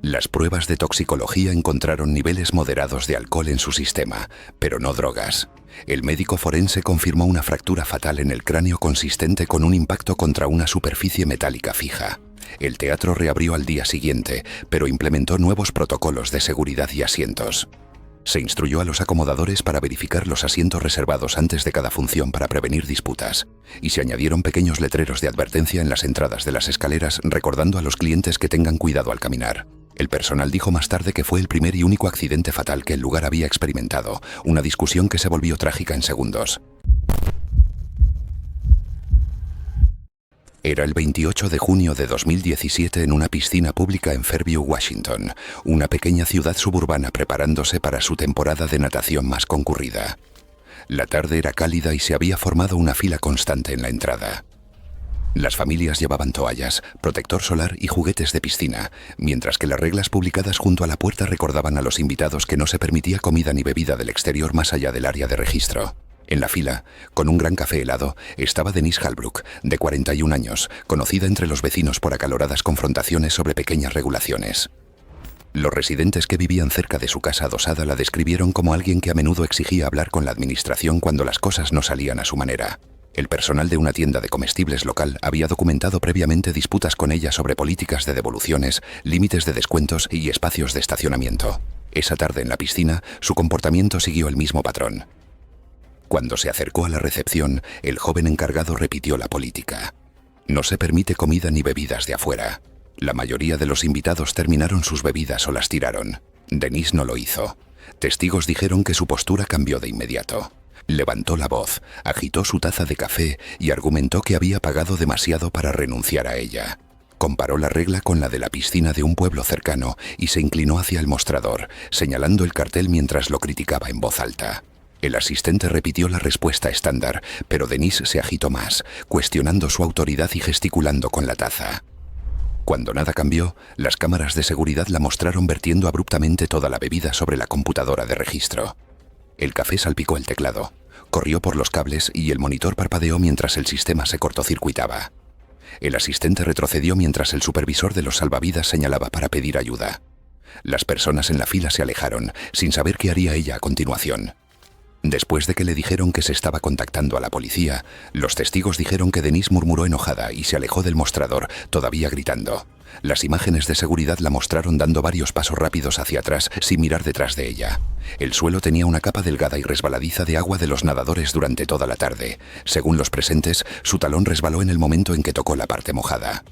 Las pruebas de toxicología encontraron niveles moderados de alcohol en su sistema, pero no drogas. El médico forense confirmó una fractura fatal en el cráneo consistente con un impacto contra una superficie metálica fija. El teatro reabrió al día siguiente, pero implementó nuevos protocolos de seguridad y asientos. Se instruyó a los acomodadores para verificar los asientos reservados antes de cada función para prevenir disputas, y se añadieron pequeños letreros de advertencia en las entradas de las escaleras recordando a los clientes que tengan cuidado al caminar. El personal dijo más tarde que fue el primer y único accidente fatal que el lugar había experimentado, una discusión que se volvió trágica en segundos. Era el 28 de junio de 2017 en una piscina pública en Fairview, Washington, una pequeña ciudad suburbana preparándose para su temporada de natación más concurrida. La tarde era cálida y se había formado una fila constante en la entrada. Las familias llevaban toallas, protector solar y juguetes de piscina, mientras que las reglas publicadas junto a la puerta recordaban a los invitados que no se permitía comida ni bebida del exterior más allá del área de registro. En la fila, con un gran café helado, estaba Denise Halbrook, de 41 años, conocida entre los vecinos por acaloradas confrontaciones sobre pequeñas regulaciones. Los residentes que vivían cerca de su casa adosada la describieron como alguien que a menudo exigía hablar con la administración cuando las cosas no salían a su manera. El personal de una tienda de comestibles local había documentado previamente disputas con ella sobre políticas de devoluciones, límites de descuentos y espacios de estacionamiento. Esa tarde en la piscina, su comportamiento siguió el mismo patrón. Cuando se acercó a la recepción, el joven encargado repitió la política. No se permite comida ni bebidas de afuera. La mayoría de los invitados terminaron sus bebidas o las tiraron. Denise no lo hizo. Testigos dijeron que su postura cambió de inmediato. Levantó la voz, agitó su taza de café y argumentó que había pagado demasiado para renunciar a ella. Comparó la regla con la de la piscina de un pueblo cercano y se inclinó hacia el mostrador, señalando el cartel mientras lo criticaba en voz alta. El asistente repitió la respuesta estándar, pero Denise se agitó más, cuestionando su autoridad y gesticulando con la taza. Cuando nada cambió, las cámaras de seguridad la mostraron vertiendo abruptamente toda la bebida sobre la computadora de registro. El café salpicó el teclado, corrió por los cables y el monitor parpadeó mientras el sistema se cortocircuitaba. El asistente retrocedió mientras el supervisor de los salvavidas señalaba para pedir ayuda. Las personas en la fila se alejaron, sin saber qué haría ella a continuación. Después de que le dijeron que se estaba contactando a la policía, los testigos dijeron que Denise murmuró enojada y se alejó del mostrador, todavía gritando. Las imágenes de seguridad la mostraron dando varios pasos rápidos hacia atrás sin mirar detrás de ella. El suelo tenía una capa delgada y resbaladiza de agua de los nadadores durante toda la tarde. Según los presentes, su talón resbaló en el momento en que tocó la parte mojada.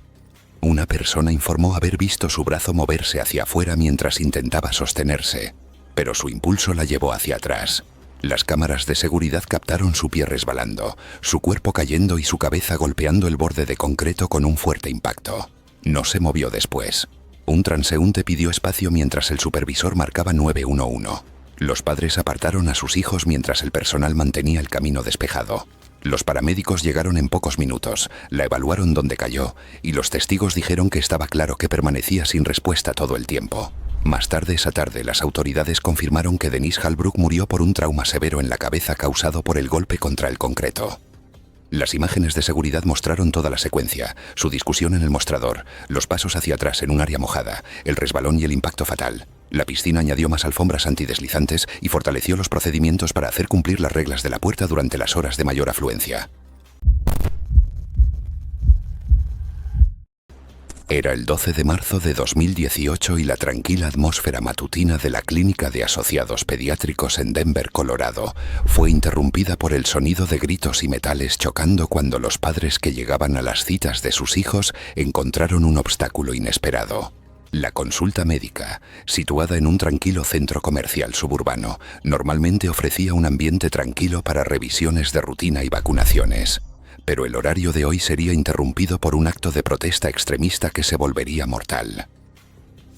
Una persona informó haber visto su brazo moverse hacia afuera mientras intentaba sostenerse, pero su impulso la llevó hacia atrás. Las cámaras de seguridad captaron su pie resbalando, su cuerpo cayendo y su cabeza golpeando el borde de concreto con un fuerte impacto. No se movió después. Un transeúnte pidió espacio mientras el supervisor marcaba 911. Los padres apartaron a sus hijos mientras el personal mantenía el camino despejado. Los paramédicos llegaron en pocos minutos, la evaluaron donde cayó, y los testigos dijeron que estaba claro que permanecía sin respuesta todo el tiempo. Más tarde esa tarde, las autoridades confirmaron que Denise Halbrook murió por un trauma severo en la cabeza causado por el golpe contra el concreto. Las imágenes de seguridad mostraron toda la secuencia, su discusión en el mostrador, los pasos hacia atrás en un área mojada, el resbalón y el impacto fatal. La piscina añadió más alfombras antideslizantes y fortaleció los procedimientos para hacer cumplir las reglas de la puerta durante las horas de mayor afluencia. Era el 12 de marzo de 2018 y la tranquila atmósfera matutina de la Clínica de Asociados Pediátricos en Denver, Colorado, fue interrumpida por el sonido de gritos y metales chocando cuando los padres que llegaban a las citas de sus hijos encontraron un obstáculo inesperado. La consulta médica, situada en un tranquilo centro comercial suburbano, normalmente ofrecía un ambiente tranquilo para revisiones de rutina y vacunaciones. Pero el horario de hoy sería interrumpido por un acto de protesta extremista que se volvería mortal.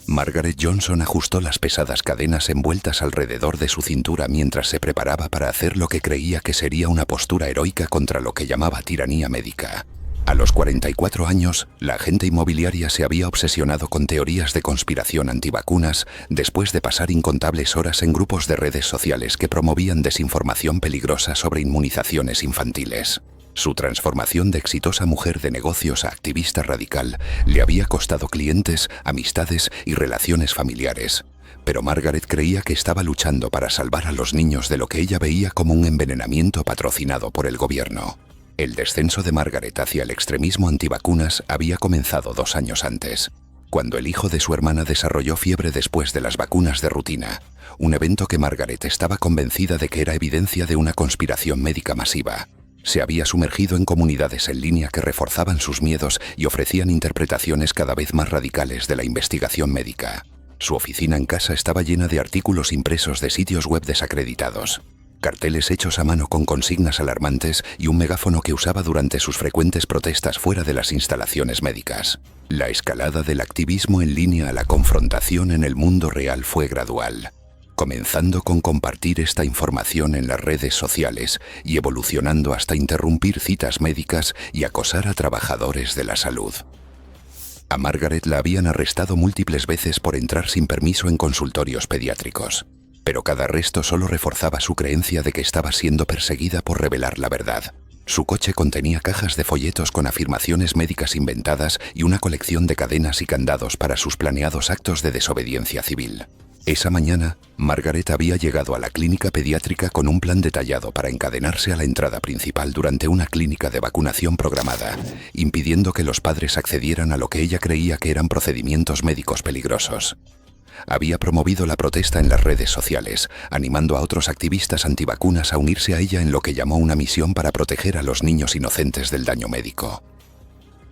Margaret Johnson ajustó las pesadas cadenas envueltas alrededor de su cintura mientras se preparaba para hacer lo que creía que sería una postura heroica contra lo que llamaba tiranía médica. A los 44 años, la agente inmobiliaria se había obsesionado con teorías de conspiración antivacunas después de pasar incontables horas en grupos de redes sociales que promovían desinformación peligrosa sobre inmunizaciones infantiles. Su transformación de exitosa mujer de negocios a activista radical le había costado clientes, amistades y relaciones familiares. Pero Margaret creía que estaba luchando para salvar a los niños de lo que ella veía como un envenenamiento patrocinado por el gobierno. El descenso de Margaret hacia el extremismo antivacunas había comenzado 2 años antes, cuando el hijo de su hermana desarrolló fiebre después de las vacunas de rutina, un evento que Margaret estaba convencida de que era evidencia de una conspiración médica masiva. Se había sumergido en comunidades en línea que reforzaban sus miedos y ofrecían interpretaciones cada vez más radicales de la investigación médica. Su oficina en casa estaba llena de artículos impresos de sitios web desacreditados, carteles hechos a mano con consignas alarmantes y un megáfono que usaba durante sus frecuentes protestas fuera de las instalaciones médicas. La escalada del activismo en línea a la confrontación en el mundo real fue gradual, comenzando con compartir esta información en las redes sociales y evolucionando hasta interrumpir citas médicas y acosar a trabajadores de la salud. A Margaret la habían arrestado múltiples veces por entrar sin permiso en consultorios pediátricos, pero cada arresto solo reforzaba su creencia de que estaba siendo perseguida por revelar la verdad. Su coche contenía cajas de folletos con afirmaciones médicas inventadas y una colección de cadenas y candados para sus planeados actos de desobediencia civil. Esa mañana, Margaret había llegado a la clínica pediátrica con un plan detallado para encadenarse a la entrada principal durante una clínica de vacunación programada, impidiendo que los padres accedieran a lo que ella creía que eran procedimientos médicos peligrosos. Había promovido la protesta en las redes sociales, animando a otros activistas antivacunas a unirse a ella en lo que llamó una misión para proteger a los niños inocentes del daño médico.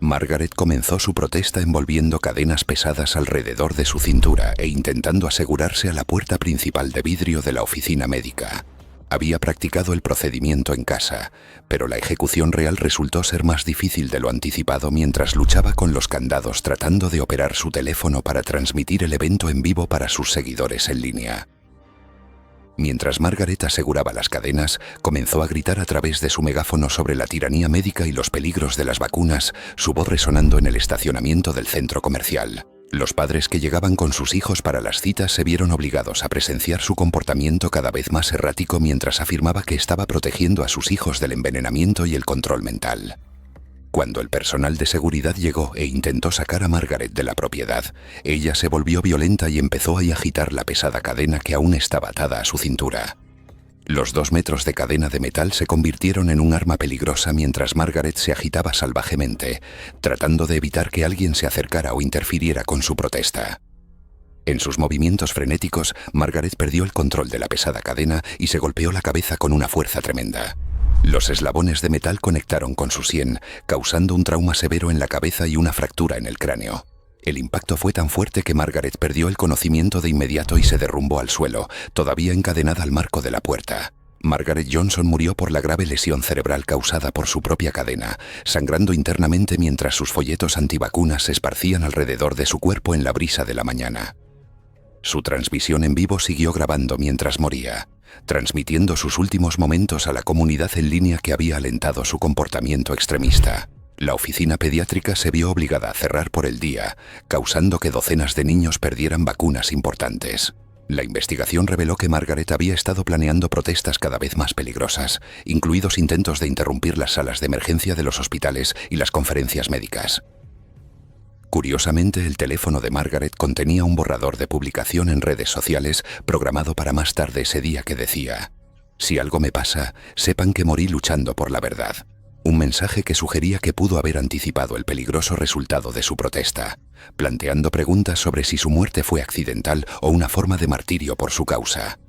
Margaret comenzó su protesta envolviendo cadenas pesadas alrededor de su cintura e intentando asegurarse a la puerta principal de vidrio de la oficina médica. Había practicado el procedimiento en casa, pero la ejecución real resultó ser más difícil de lo anticipado mientras luchaba con los candados tratando de operar su teléfono para transmitir el evento en vivo para sus seguidores en línea. Mientras Margaret aseguraba las cadenas, comenzó a gritar a través de su megáfono sobre la tiranía médica y los peligros de las vacunas, su voz resonando en el estacionamiento del centro comercial. Los padres que llegaban con sus hijos para las citas se vieron obligados a presenciar su comportamiento cada vez más errático mientras afirmaba que estaba protegiendo a sus hijos del envenenamiento y el control mental. Cuando el personal de seguridad llegó e intentó sacar a Margaret de la propiedad, ella se volvió violenta y empezó a agitar la pesada cadena que aún estaba atada a su cintura. Los 2 metros de cadena de metal se convirtieron en un arma peligrosa mientras Margaret se agitaba salvajemente, tratando de evitar que alguien se acercara o interfiriera con su protesta. En sus movimientos frenéticos, Margaret perdió el control de la pesada cadena y se golpeó la cabeza con una fuerza tremenda. Los eslabones de metal conectaron con su sien, causando un trauma severo en la cabeza y una fractura en el cráneo. El impacto fue tan fuerte que Margaret perdió el conocimiento de inmediato y se derrumbó al suelo, todavía encadenada al marco de la puerta. Margaret Johnson murió por la grave lesión cerebral causada por su propia cadena, sangrando internamente mientras sus folletos antivacunas se esparcían alrededor de su cuerpo en la brisa de la mañana. Su transmisión en vivo siguió grabando mientras moría, transmitiendo sus últimos momentos a la comunidad en línea que había alentado su comportamiento extremista. La oficina pediátrica se vio obligada a cerrar por el día, causando que docenas de niños perdieran vacunas importantes. La investigación reveló que Margaret había estado planeando protestas cada vez más peligrosas, incluidos intentos de interrumpir las salas de emergencia de los hospitales y las conferencias médicas. Curiosamente, el teléfono de Margaret contenía un borrador de publicación en redes sociales programado para más tarde ese día que decía: «Si algo me pasa, sepan que morí luchando por la verdad». Un mensaje que sugería que pudo haber anticipado el peligroso resultado de su protesta, planteando preguntas sobre si su muerte fue accidental o una forma de martirio por su causa.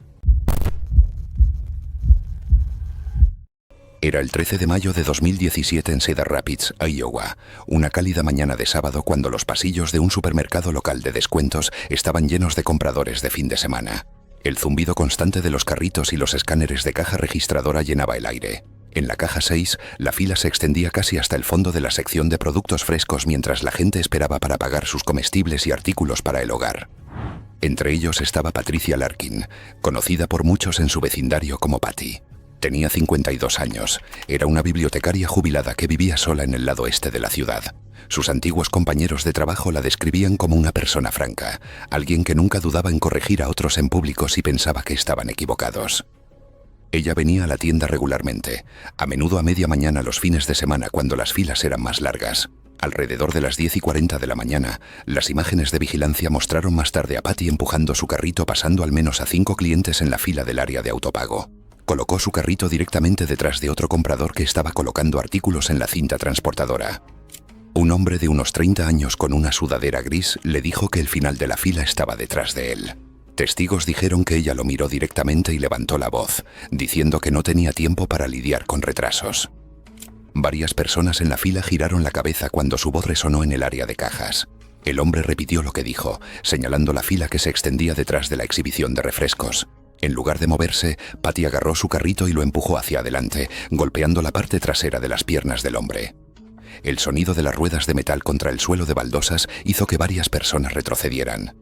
Era el 13 de mayo de 2017 en Cedar Rapids, Iowa, una cálida mañana de sábado cuando los pasillos de un supermercado local de descuentos estaban llenos de compradores de fin de semana. El zumbido constante de los carritos y los escáneres de caja registradora llenaba el aire. En la caja 6, la fila se extendía casi hasta el fondo de la sección de productos frescos mientras la gente esperaba para pagar sus comestibles y artículos para el hogar. Entre ellos estaba Patricia Larkin, conocida por muchos en su vecindario como Patty. Tenía 52 años, era una bibliotecaria jubilada que vivía sola en el lado este de la ciudad. Sus antiguos compañeros de trabajo la describían como una persona franca, alguien que nunca dudaba en corregir a otros en público si pensaba que estaban equivocados. Ella venía a la tienda regularmente, a menudo a media mañana los fines de semana cuando las filas eran más largas. Alrededor de las 10:40 de la mañana, las imágenes de vigilancia mostraron más tarde a Patty empujando su carrito pasando al menos a 5 clientes en la fila del área de autopago. Colocó su carrito directamente detrás de otro comprador que estaba colocando artículos en la cinta transportadora. Un hombre de unos 30 años con una sudadera gris le dijo que el final de la fila estaba detrás de él. Testigos dijeron que ella lo miró directamente y levantó la voz, diciendo que no tenía tiempo para lidiar con retrasos. Varias personas en la fila giraron la cabeza cuando su voz resonó en el área de cajas. El hombre repitió lo que dijo, señalando la fila que se extendía detrás de la exhibición de refrescos. En lugar de moverse, Patty agarró su carrito y lo empujó hacia adelante, golpeando la parte trasera de las piernas del hombre. El sonido de las ruedas de metal contra el suelo de baldosas hizo que varias personas retrocedieran.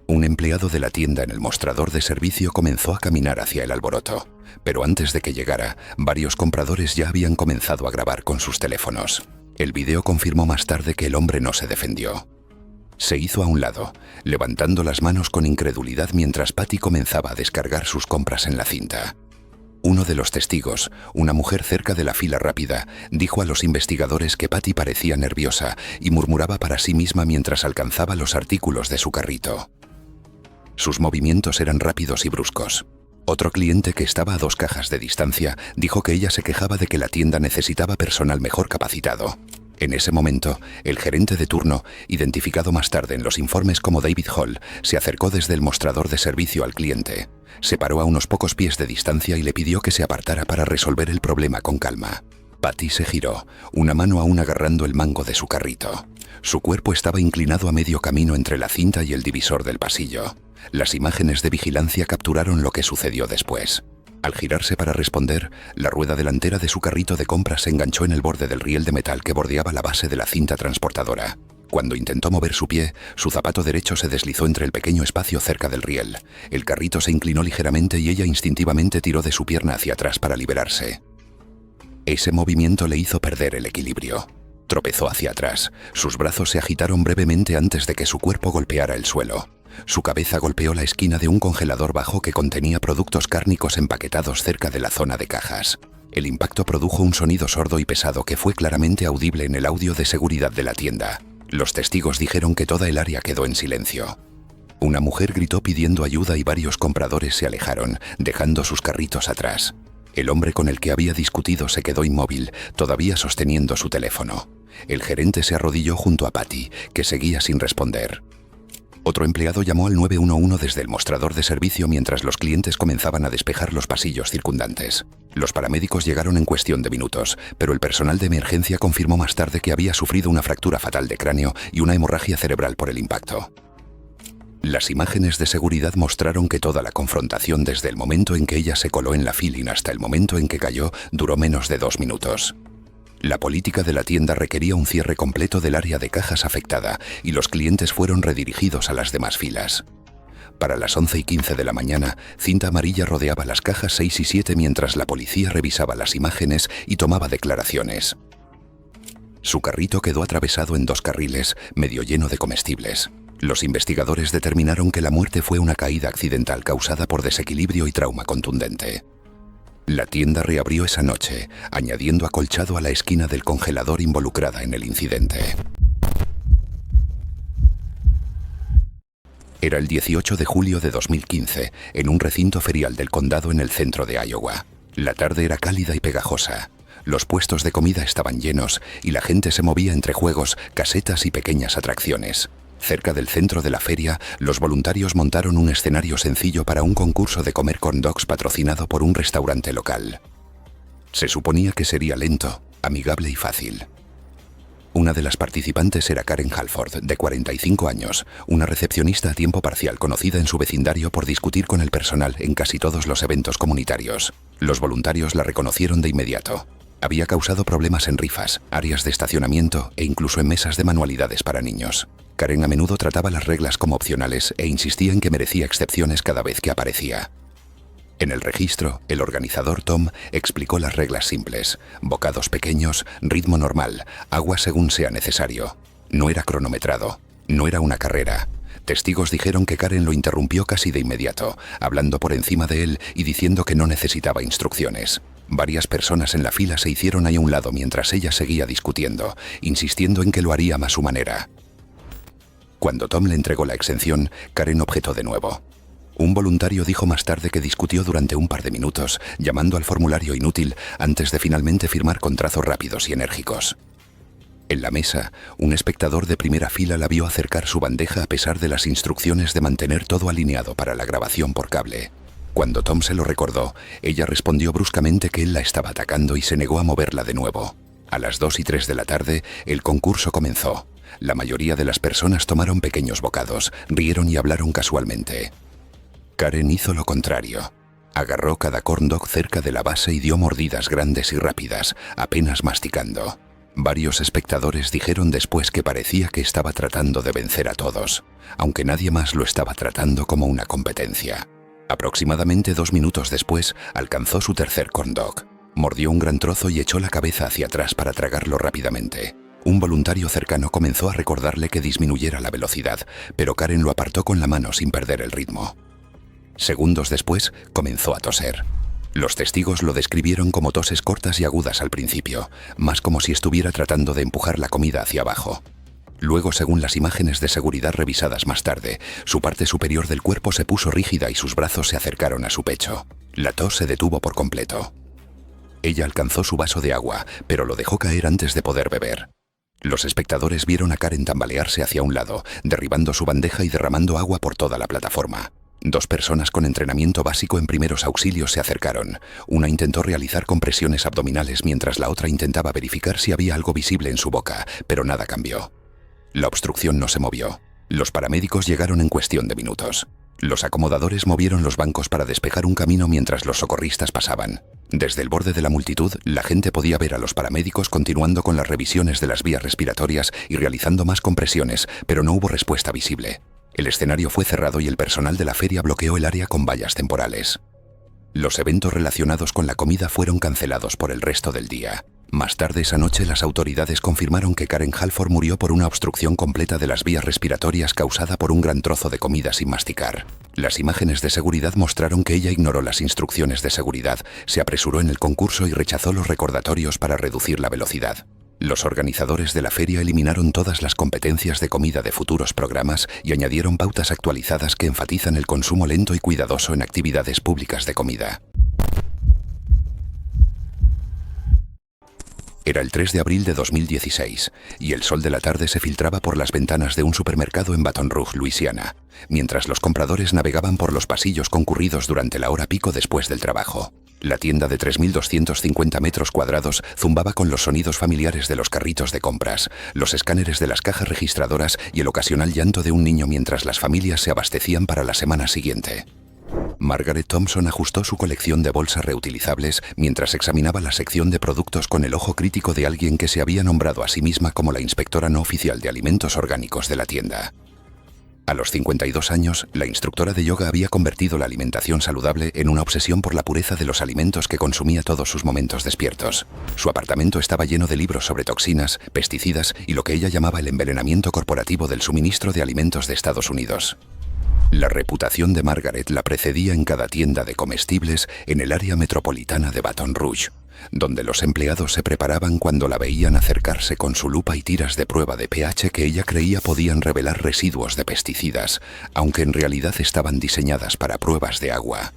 Un empleado de la tienda en el mostrador de servicio comenzó a caminar hacia el alboroto, pero antes de que llegara, varios compradores ya habían comenzado a grabar con sus teléfonos. El video confirmó más tarde que el hombre no se defendió. Se hizo a un lado, levantando las manos con incredulidad mientras Patty comenzaba a descargar sus compras en la cinta. Uno de los testigos, una mujer cerca de la fila rápida, dijo a los investigadores que Patty parecía nerviosa y murmuraba para sí misma mientras alcanzaba los artículos de su carrito. Sus movimientos eran rápidos y bruscos. Otro cliente que estaba a 2 cajas de distancia dijo que ella se quejaba de que la tienda necesitaba personal mejor capacitado. En ese momento, el gerente de turno, identificado más tarde en los informes como David Hall, se acercó desde el mostrador de servicio al cliente. Se paró a unos pocos pies de distancia y le pidió que se apartara para resolver el problema con calma. Patty se giró, una mano aún agarrando el mango de su carrito. Su cuerpo estaba inclinado a medio camino entre la cinta y el divisor del pasillo. Las imágenes de vigilancia capturaron lo que sucedió después. Al girarse para responder, la rueda delantera de su carrito de compras se enganchó en el borde del riel de metal que bordeaba la base de la cinta transportadora. Cuando intentó mover su pie, su zapato derecho se deslizó entre el pequeño espacio cerca del riel. El carrito se inclinó ligeramente y ella instintivamente tiró de su pierna hacia atrás para liberarse. Ese movimiento le hizo perder el equilibrio. Tropezó hacia atrás. Sus brazos se agitaron brevemente antes de que su cuerpo golpeara el suelo. Su cabeza golpeó la esquina de un congelador bajo que contenía productos cárnicos empaquetados cerca de la zona de cajas. El impacto produjo un sonido sordo y pesado que fue claramente audible en el audio de seguridad de la tienda. Los testigos dijeron que toda el área quedó en silencio. Una mujer gritó pidiendo ayuda y varios compradores se alejaron, dejando sus carritos atrás. El hombre con el que había discutido se quedó inmóvil, todavía sosteniendo su teléfono. El gerente se arrodilló junto a Patty, que seguía sin responder. Otro empleado llamó al 911 desde el mostrador de servicio mientras los clientes comenzaban a despejar los pasillos circundantes. Los paramédicos llegaron en cuestión de minutos, pero el personal de emergencia confirmó más tarde que había sufrido una fractura fatal de cráneo y una hemorragia cerebral por el impacto. Las imágenes de seguridad mostraron que toda la confrontación desde el momento en que ella se coló en la fila hasta el momento en que cayó duró menos de 2 minutos. La política de la tienda requería un cierre completo del área de cajas afectada y los clientes fueron redirigidos a las demás filas. Para las 11:15 de la mañana, cinta amarilla rodeaba las cajas 6 y 7 mientras la policía revisaba las imágenes y tomaba declaraciones. Su carrito quedó atravesado en 2 carriles, medio lleno de comestibles. Los investigadores determinaron que la muerte fue una caída accidental causada por desequilibrio y trauma contundente. La tienda reabrió esa noche, añadiendo acolchado a la esquina del congelador involucrada en el incidente. Era el 18 de julio de 2015, en un recinto ferial del condado en el centro de Iowa. La tarde era cálida y pegajosa. Los puestos de comida estaban llenos y la gente se movía entre juegos, casetas y pequeñas atracciones. Cerca del centro de la feria, los voluntarios montaron un escenario sencillo para un concurso de comer corn dogs patrocinado por un restaurante local. Se suponía que sería lento, amigable y fácil. Una de las participantes era Karen Halford, de 45 años, una recepcionista a tiempo parcial conocida en su vecindario por discutir con el personal en casi todos los eventos comunitarios. Los voluntarios la reconocieron de inmediato. Había causado problemas en rifas, áreas de estacionamiento e incluso en mesas de manualidades para niños. Karen a menudo trataba las reglas como opcionales e insistía en que merecía excepciones cada vez que aparecía. En el registro, el organizador Tom explicó las reglas simples: bocados pequeños, ritmo normal, agua según sea necesario. No era cronometrado, no era una carrera. Testigos dijeron que Karen lo interrumpió casi de inmediato, hablando por encima de él y diciendo que no necesitaba instrucciones. Varias personas en la fila se hicieron ahí a un lado mientras ella seguía discutiendo, insistiendo en que lo haría a su manera. Cuando Tom le entregó la exención, Karen objetó de nuevo. Un voluntario dijo más tarde que discutió durante un par de minutos, llamando al formulario inútil antes de finalmente firmar con trazos rápidos y enérgicos. En la mesa, un espectador de primera fila la vio acercar su bandeja a pesar de las instrucciones de mantener todo alineado para la grabación por cable. Cuando Tom se lo recordó, ella respondió bruscamente que él la estaba atacando y se negó a moverla de nuevo. A las 2:03 de la tarde, el concurso comenzó. La mayoría de las personas tomaron pequeños bocados, rieron y hablaron casualmente. Karen hizo lo contrario. Agarró cada corn dog cerca de la base y dio mordidas grandes y rápidas, apenas masticando. Varios espectadores dijeron después que parecía que estaba tratando de vencer a todos, aunque nadie más lo estaba tratando como una competencia. Aproximadamente 2 minutos después, alcanzó su tercer corn dog. Mordió un gran trozo y echó la cabeza hacia atrás para tragarlo rápidamente. Un voluntario cercano comenzó a recordarle que disminuyera la velocidad, pero Karen lo apartó con la mano sin perder el ritmo. Segundos después, comenzó a toser. Los testigos lo describieron como toses cortas y agudas al principio, más como si estuviera tratando de empujar la comida hacia abajo. Luego, según las imágenes de seguridad revisadas más tarde, su parte superior del cuerpo se puso rígida y sus brazos se acercaron a su pecho. La tos se detuvo por completo. Ella alcanzó su vaso de agua, pero lo dejó caer antes de poder beber. Los espectadores vieron a Karen tambalearse hacia un lado, derribando su bandeja y derramando agua por toda la plataforma. 2 personas con entrenamiento básico en primeros auxilios se acercaron. Una intentó realizar compresiones abdominales mientras la otra intentaba verificar si había algo visible en su boca, pero nada cambió. La obstrucción no se movió. Los paramédicos llegaron en cuestión de minutos. Los acomodadores movieron los bancos para despejar un camino mientras los socorristas pasaban. Desde el borde de la multitud, la gente podía ver a los paramédicos continuando con las revisiones de las vías respiratorias y realizando más compresiones, pero no hubo respuesta visible. El escenario fue cerrado y el personal de la feria bloqueó el área con vallas temporales. Los eventos relacionados con la comida fueron cancelados por el resto del día. Más tarde esa noche, las autoridades confirmaron que Karen Halford murió por una obstrucción completa de las vías respiratorias causada por un gran trozo de comida sin masticar. Las imágenes de seguridad mostraron que ella ignoró las instrucciones de seguridad, se apresuró en el concurso y rechazó los recordatorios para reducir la velocidad. Los organizadores de la feria eliminaron todas las competencias de comida de futuros programas y añadieron pautas actualizadas que enfatizan el consumo lento y cuidadoso en actividades públicas de comida. Era el 3 de abril de 2016 y el sol de la tarde se filtraba por las ventanas de un supermercado en Baton Rouge, Luisiana, mientras los compradores navegaban por los pasillos concurridos durante la hora pico después del trabajo. La tienda de 3.250 metros cuadrados zumbaba con los sonidos familiares de los carritos de compras, los escáneres de las cajas registradoras y el ocasional llanto de un niño mientras las familias se abastecían para la semana siguiente. Margaret Thompson ajustó su colección de bolsas reutilizables mientras examinaba la sección de productos con el ojo crítico de alguien que se había nombrado a sí misma como la inspectora no oficial de alimentos orgánicos de la tienda. A los 52 años, la instructora de yoga había convertido la alimentación saludable en una obsesión por la pureza de los alimentos que consumía todos sus momentos despiertos. Su apartamento estaba lleno de libros sobre toxinas, pesticidas y lo que ella llamaba el envenenamiento corporativo del suministro de alimentos de Estados Unidos. La reputación de Margaret la precedía en cada tienda de comestibles en el área metropolitana de Baton Rouge, donde los empleados se preparaban cuando la veían acercarse con su lupa y tiras de prueba de pH que ella creía podían revelar residuos de pesticidas, aunque en realidad estaban diseñadas para pruebas de agua.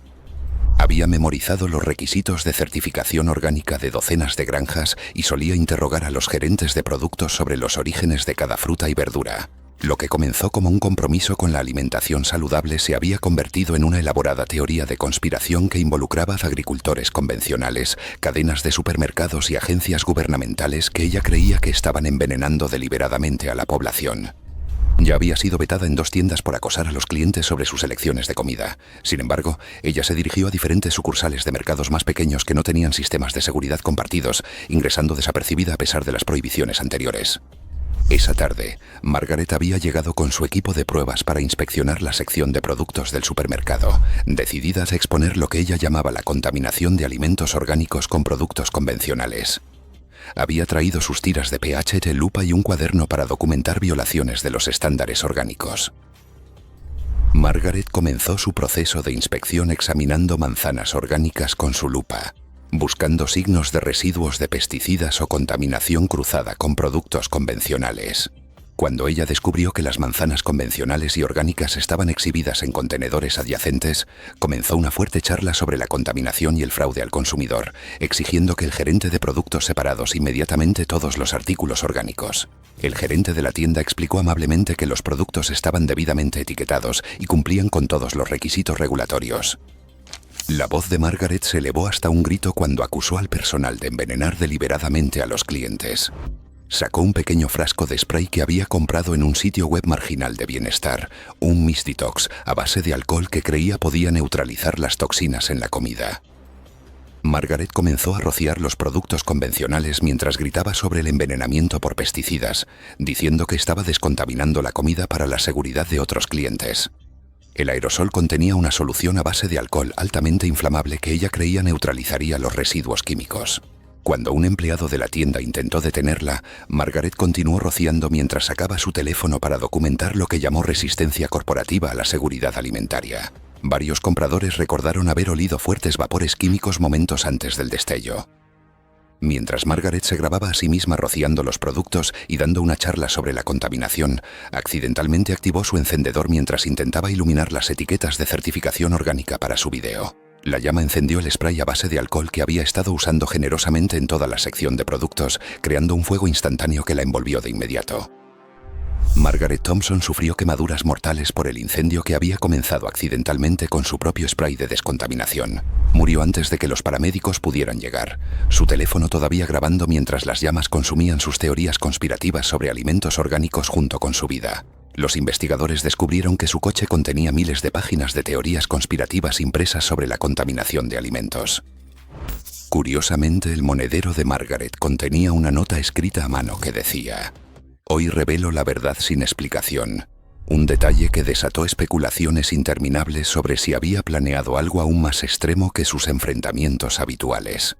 Había memorizado los requisitos de certificación orgánica de docenas de granjas y solía interrogar a los gerentes de productos sobre los orígenes de cada fruta y verdura. Lo que comenzó como un compromiso con la alimentación saludable se había convertido en una elaborada teoría de conspiración que involucraba a agricultores convencionales, cadenas de supermercados y agencias gubernamentales que ella creía que estaban envenenando deliberadamente a la población. Ya había sido vetada en 2 tiendas por acosar a los clientes sobre sus elecciones de comida. Sin embargo, ella se dirigió a diferentes sucursales de mercados más pequeños que no tenían sistemas de seguridad compartidos, ingresando desapercibida a pesar de las prohibiciones anteriores. Esa tarde, Margaret había llegado con su equipo de pruebas para inspeccionar la sección de productos del supermercado, decididas a exponer lo que ella llamaba la contaminación de alimentos orgánicos con productos convencionales. Había traído sus tiras de pH, lupa y un cuaderno para documentar violaciones de los estándares orgánicos. Margaret comenzó su proceso de inspección examinando manzanas orgánicas con su lupa, buscando signos de residuos de pesticidas o contaminación cruzada con productos convencionales. Cuando ella descubrió que las manzanas convencionales y orgánicas estaban exhibidas en contenedores adyacentes, comenzó una fuerte charla sobre la contaminación y el fraude al consumidor, exigiendo que el gerente de productos separados inmediatamente todos los artículos orgánicos. El gerente de la tienda explicó amablemente que los productos estaban debidamente etiquetados y cumplían con todos los requisitos regulatorios. La voz de Margaret se elevó hasta un grito cuando acusó al personal de envenenar deliberadamente a los clientes. Sacó un pequeño frasco de spray que había comprado en un sitio web marginal de bienestar, un Mist Detox a base de alcohol que creía podía neutralizar las toxinas en la comida. Margaret comenzó a rociar los productos convencionales mientras gritaba sobre el envenenamiento por pesticidas, diciendo que estaba descontaminando la comida para la seguridad de otros clientes. El aerosol contenía una solución a base de alcohol altamente inflamable que ella creía neutralizaría los residuos químicos. Cuando un empleado de la tienda intentó detenerla, Margaret continuó rociando mientras sacaba su teléfono para documentar lo que llamó resistencia corporativa a la seguridad alimentaria. Varios compradores recordaron haber olido fuertes vapores químicos momentos antes del destello. Mientras Margaret se grababa a sí misma rociando los productos y dando una charla sobre la contaminación, accidentalmente activó su encendedor mientras intentaba iluminar las etiquetas de certificación orgánica para su video. La llama encendió el spray a base de alcohol que había estado usando generosamente en toda la sección de productos, creando un fuego instantáneo que la envolvió de inmediato. Margaret Thompson sufrió quemaduras mortales por el incendio que había comenzado accidentalmente con su propio spray de descontaminación. Murió antes de que los paramédicos pudieran llegar, su teléfono todavía grabando mientras las llamas consumían sus teorías conspirativas sobre alimentos orgánicos junto con su vida. Los investigadores descubrieron que su coche contenía miles de páginas de teorías conspirativas impresas sobre la contaminación de alimentos. Curiosamente, el monedero de Margaret contenía una nota escrita a mano que decía: «Hoy revelo la verdad sin explicación». Un detalle que desató especulaciones interminables sobre si había planeado algo aún más extremo que sus enfrentamientos habituales.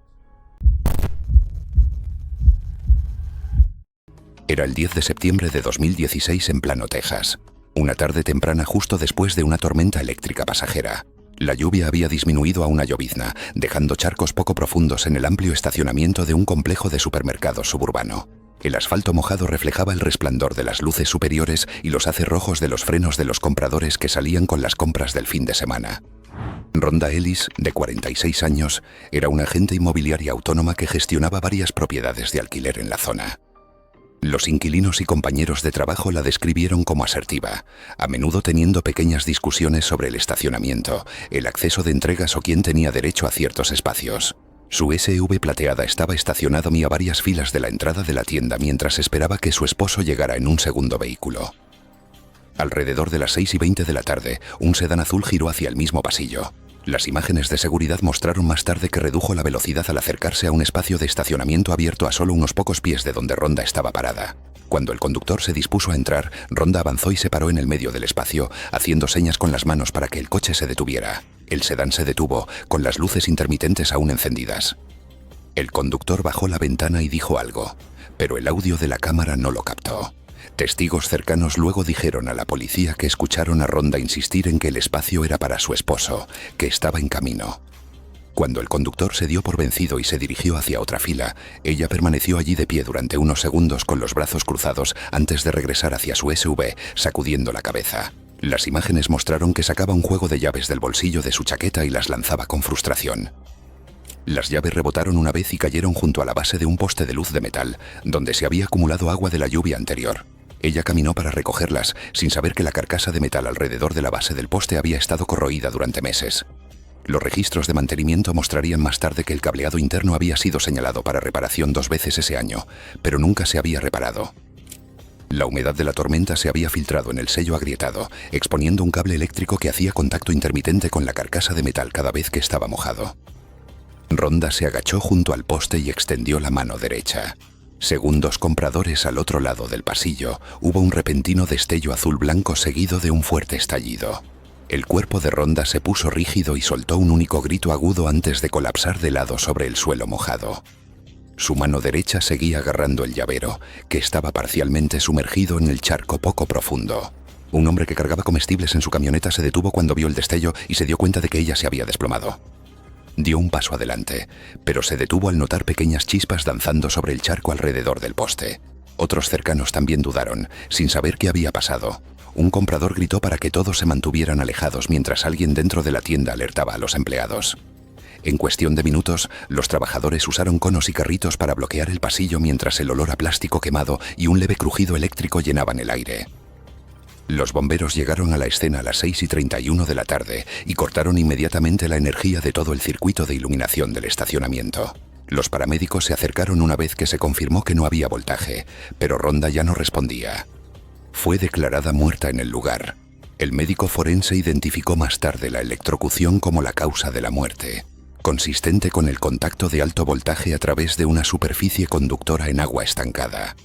Era el 10 de septiembre de 2016 en Plano, Texas. Una tarde temprana justo después de una tormenta eléctrica pasajera. La lluvia había disminuido a una llovizna, dejando charcos poco profundos en el amplio estacionamiento de un complejo de supermercados suburbano. El asfalto mojado reflejaba el resplandor de las luces superiores y los haces rojos de los frenos de los compradores que salían con las compras del fin de semana. Rhonda Ellis, de 46 años, era una agente inmobiliaria autónoma que gestionaba varias propiedades de alquiler en la zona. Los inquilinos y compañeros de trabajo la describieron como asertiva, a menudo teniendo pequeñas discusiones sobre el estacionamiento, el acceso de entregas o quién tenía derecho a ciertos espacios. Su SUV plateada estaba estacionada a varias filas de la entrada de la tienda mientras esperaba que su esposo llegara en un segundo vehículo. Alrededor de las 6:20 de la tarde, un sedán azul giró hacia el mismo pasillo. Las imágenes de seguridad mostraron más tarde que redujo la velocidad al acercarse a un espacio de estacionamiento abierto a solo unos pocos pies de donde Rhonda estaba parada. Cuando el conductor se dispuso a entrar, Rhonda avanzó y se paró en el medio del espacio, haciendo señas con las manos para que el coche se detuviera. El sedán se detuvo, con las luces intermitentes aún encendidas. El conductor bajó la ventana y dijo algo, pero el audio de la cámara no lo captó. Testigos cercanos luego dijeron a la policía que escucharon a Rhonda insistir en que el espacio era para su esposo, que estaba en camino. Cuando el conductor se dio por vencido y se dirigió hacia otra fila, ella permaneció allí de pie durante unos segundos con los brazos cruzados antes de regresar hacia su SUV, sacudiendo la cabeza. Las imágenes mostraron que sacaba un juego de llaves del bolsillo de su chaqueta y las lanzaba con frustración. Las llaves rebotaron una vez y cayeron junto a la base de un poste de luz de metal, donde se había acumulado agua de la lluvia anterior. Ella caminó para recogerlas, sin saber que la carcasa de metal alrededor de la base del poste había estado corroída durante meses. Los registros de mantenimiento mostrarían más tarde que el cableado interno había sido señalado para reparación 2 veces ese año, pero nunca se había reparado. La humedad de la tormenta se había filtrado en el sello agrietado, exponiendo un cable eléctrico que hacía contacto intermitente con la carcasa de metal cada vez que estaba mojado. Rhonda se agachó junto al poste y extendió la mano derecha. Según 2 compradores al otro lado del pasillo, hubo un repentino destello azul-blanco seguido de un fuerte estallido. El cuerpo de Rhonda se puso rígido y soltó un único grito agudo antes de colapsar de lado sobre el suelo mojado. Su mano derecha seguía agarrando el llavero, que estaba parcialmente sumergido en el charco poco profundo. Un hombre que cargaba comestibles en su camioneta se detuvo cuando vio el destello y se dio cuenta de que ella se había desplomado. Dio un paso adelante, pero se detuvo al notar pequeñas chispas danzando sobre el charco alrededor del poste. Otros cercanos también dudaron, sin saber qué había pasado. Un comprador gritó para que todos se mantuvieran alejados mientras alguien dentro de la tienda alertaba a los empleados. En cuestión de minutos, los trabajadores usaron conos y carritos para bloquear el pasillo mientras el olor a plástico quemado y un leve crujido eléctrico llenaban el aire. Los bomberos llegaron a la escena a las 6:31 de la tarde y cortaron inmediatamente la energía de todo el circuito de iluminación del estacionamiento. Los paramédicos se acercaron una vez que se confirmó que no había voltaje, pero Rhonda ya no respondía. Fue declarada muerta en el lugar. El médico forense identificó más tarde la electrocución como la causa de la muerte, consistente con el contacto de alto voltaje a través de una superficie conductora en agua estancada.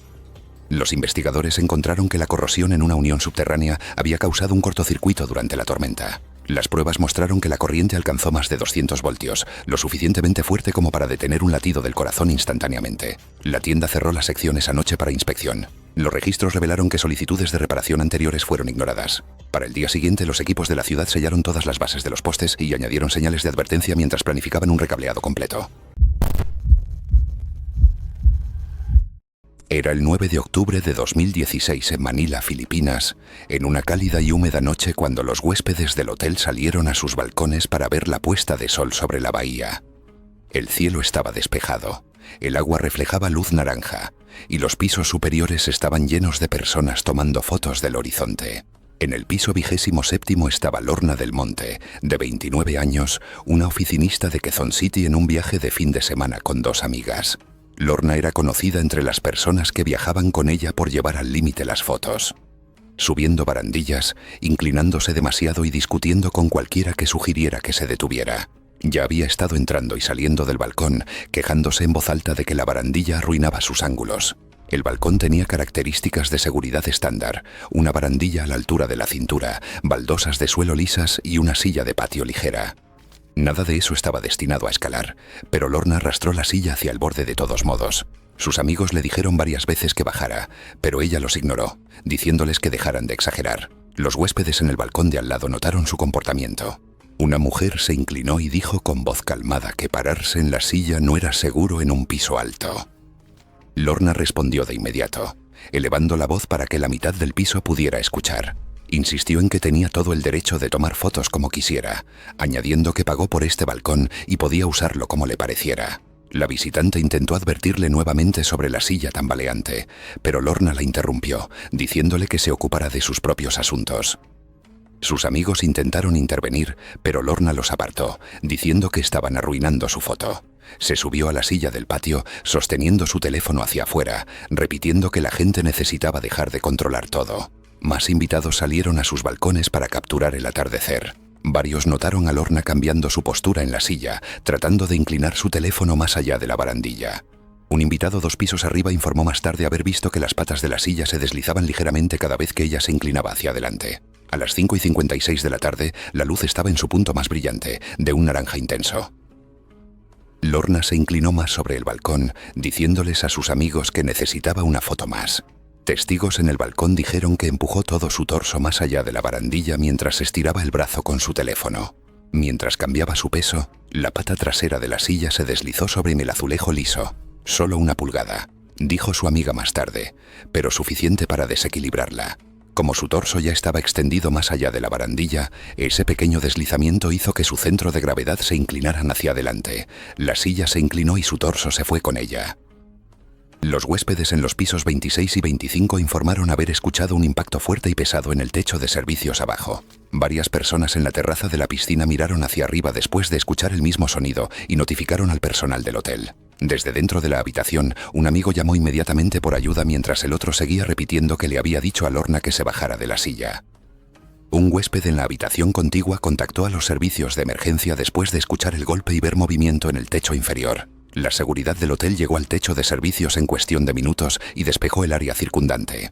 Los investigadores encontraron que la corrosión en una unión subterránea había causado un cortocircuito durante la tormenta. Las pruebas mostraron que la corriente alcanzó más de 200 voltios, lo suficientemente fuerte como para detener un latido del corazón instantáneamente. La tienda cerró las secciones anoche para inspección. Los registros revelaron que solicitudes de reparación anteriores fueron ignoradas. Para el día siguiente, los equipos de la ciudad sellaron todas las bases de los postes y añadieron señales de advertencia mientras planificaban un recableado completo. Era el 9 de octubre de 2016 en Manila, Filipinas, en una cálida y húmeda noche cuando los huéspedes del hotel salieron a sus balcones para ver la puesta de sol sobre la bahía. El cielo estaba despejado, el agua reflejaba luz naranja y los pisos superiores estaban llenos de personas tomando fotos del horizonte. En el piso 27º estaba Lorna del Monte, de 29 años, una oficinista de Quezon City en un viaje de fin de semana con 2 amigas. Lorna era conocida entre las personas que viajaban con ella por llevar al límite las fotos. Subiendo barandillas, inclinándose demasiado y discutiendo con cualquiera que sugiriera que se detuviera. Ya había estado entrando y saliendo del balcón, quejándose en voz alta de que la barandilla arruinaba sus ángulos. El balcón tenía características de seguridad estándar, una barandilla a la altura de la cintura, baldosas de suelo lisas y una silla de patio ligera. Nada de eso estaba destinado a escalar, pero Lorna arrastró la silla hacia el borde de todos modos. Sus amigos le dijeron varias veces que bajara, pero ella los ignoró, diciéndoles que dejaran de exagerar. Los huéspedes en el balcón de al lado notaron su comportamiento. Una mujer se inclinó y dijo con voz calmada que pararse en la silla no era seguro en un piso alto. Lorna respondió de inmediato, elevando la voz para que la mitad del piso pudiera escuchar. Insistió en que tenía todo el derecho de tomar fotos como quisiera, añadiendo que pagó por este balcón y podía usarlo como le pareciera. La visitante intentó advertirle nuevamente sobre la silla tambaleante, pero Lorna la interrumpió, diciéndole que se ocupara de sus propios asuntos. Sus amigos intentaron intervenir, pero Lorna los apartó, diciendo que estaban arruinando su foto. Se subió a la silla del patio, sosteniendo su teléfono hacia afuera, repitiendo que la gente necesitaba dejar de controlar todo. Más invitados salieron a sus balcones para capturar el atardecer. Varios notaron a Lorna cambiando su postura en la silla, tratando de inclinar su teléfono más allá de la barandilla. Un invitado 2 pisos arriba informó más tarde haber visto que las patas de la silla se deslizaban ligeramente cada vez que ella se inclinaba hacia adelante. A las 5:56 de la tarde, la luz estaba en su punto más brillante, de un naranja intenso. Lorna se inclinó más sobre el balcón, diciéndoles a sus amigos que necesitaba una foto más. Testigos en el balcón dijeron que empujó todo su torso más allá de la barandilla mientras estiraba el brazo con su teléfono. Mientras cambiaba su peso, la pata trasera de la silla se deslizó sobre el azulejo liso. Solo 1 pulgada, dijo su amiga más tarde, pero suficiente para desequilibrarla. Como su torso ya estaba extendido más allá de la barandilla, ese pequeño deslizamiento hizo que su centro de gravedad se inclinaran hacia adelante. La silla se inclinó y su torso se fue con ella. Los huéspedes en los pisos 26 y 25 informaron haber escuchado un impacto fuerte y pesado en el techo de servicios abajo. Varias personas en la terraza de la piscina miraron hacia arriba después de escuchar el mismo sonido y notificaron al personal del hotel. Desde dentro de la habitación, un amigo llamó inmediatamente por ayuda mientras el otro seguía repitiendo que le había dicho a Lorna que se bajara de la silla. Un huésped en la habitación contigua contactó a los servicios de emergencia después de escuchar el golpe y ver movimiento en el techo inferior. La seguridad del hotel llegó al techo de servicios en cuestión de minutos y despejó el área circundante.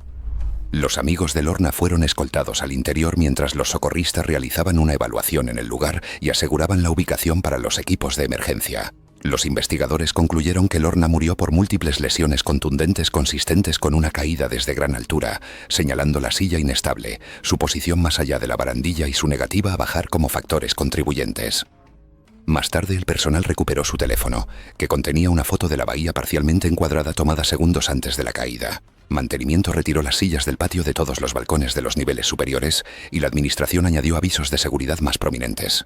Los amigos de Lorna fueron escoltados al interior mientras los socorristas realizaban una evaluación en el lugar y aseguraban la ubicación para los equipos de emergencia. Los investigadores concluyeron que Lorna murió por múltiples lesiones contundentes consistentes con una caída desde gran altura, señalando la silla inestable, su posición más allá de la barandilla y su negativa a bajar como factores contribuyentes. Más tarde el personal recuperó su teléfono, que contenía una foto de la bahía parcialmente encuadrada tomada segundos antes de la caída. Mantenimiento retiró las sillas del patio de todos los balcones de los niveles superiores y la administración añadió avisos de seguridad más prominentes.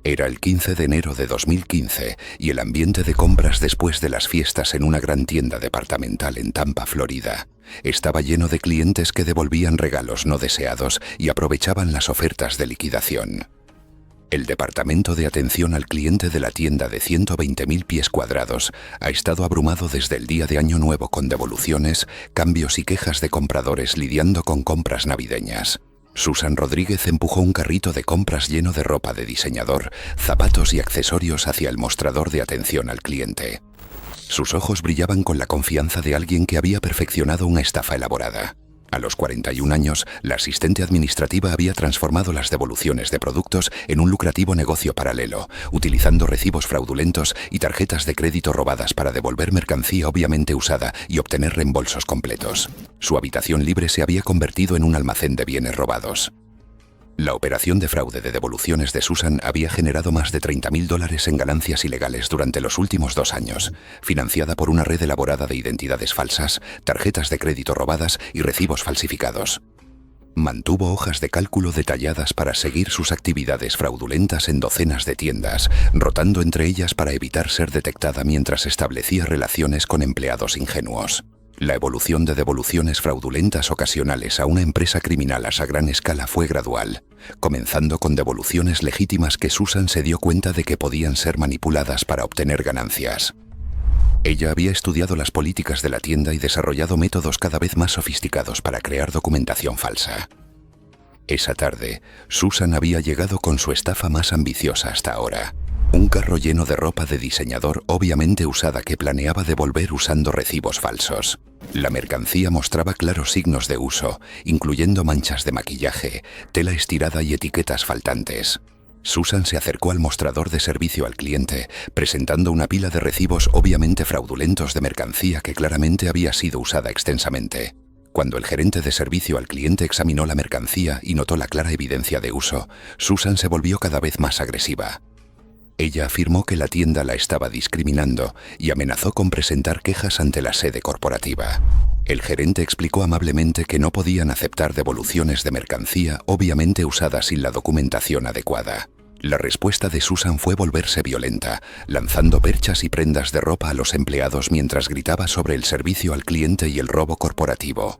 Era el 15 de enero de 2015 y el ambiente de compras después de las fiestas en una gran tienda departamental en Tampa, Florida, estaba lleno de clientes que devolvían regalos no deseados y aprovechaban las ofertas de liquidación. El departamento de atención al cliente de la tienda de 120.000 pies cuadrados ha estado abrumado desde el día de Año Nuevo con devoluciones, cambios y quejas de compradores lidiando con compras navideñas. Susan Rodríguez empujó un carrito de compras lleno de ropa de diseñador, zapatos y accesorios hacia el mostrador de atención al cliente. Sus ojos brillaban con la confianza de alguien que había perfeccionado una estafa elaborada. A los 41 años, la asistente administrativa había transformado las devoluciones de productos en un lucrativo negocio paralelo, utilizando recibos fraudulentos y tarjetas de crédito robadas para devolver mercancía obviamente usada y obtener reembolsos completos. Su habitación libre se había convertido en un almacén de bienes robados. La operación de fraude de devoluciones de Susan había generado más de $30.000 en ganancias ilegales durante los últimos 2 años, financiada por una red elaborada de identidades falsas, tarjetas de crédito robadas y recibos falsificados. Mantuvo hojas de cálculo detalladas para seguir sus actividades fraudulentas en docenas de tiendas, rotando entre ellas para evitar ser detectada mientras establecía relaciones con empleados ingenuos. La evolución de devoluciones fraudulentas ocasionales a una empresa criminal a gran escala fue gradual, comenzando con devoluciones legítimas que Susan se dio cuenta de que podían ser manipuladas para obtener ganancias. Ella había estudiado las políticas de la tienda y desarrollado métodos cada vez más sofisticados para crear documentación falsa. Esa tarde, Susan había llegado con su estafa más ambiciosa hasta ahora. Un carro lleno de ropa de diseñador obviamente usada que planeaba devolver usando recibos falsos. La mercancía mostraba claros signos de uso, incluyendo manchas de maquillaje, tela estirada y etiquetas faltantes. Susan se acercó al mostrador de servicio al cliente, presentando una pila de recibos obviamente fraudulentos de mercancía que claramente había sido usada extensamente. Cuando el gerente de servicio al cliente examinó la mercancía y notó la clara evidencia de uso, Susan se volvió cada vez más agresiva. Ella afirmó que la tienda la estaba discriminando y amenazó con presentar quejas ante la sede corporativa. El gerente explicó amablemente que no podían aceptar devoluciones de mercancía obviamente usada sin la documentación adecuada. La respuesta de Susan fue volverse violenta, lanzando perchas y prendas de ropa a los empleados mientras gritaba sobre el servicio al cliente y el robo corporativo.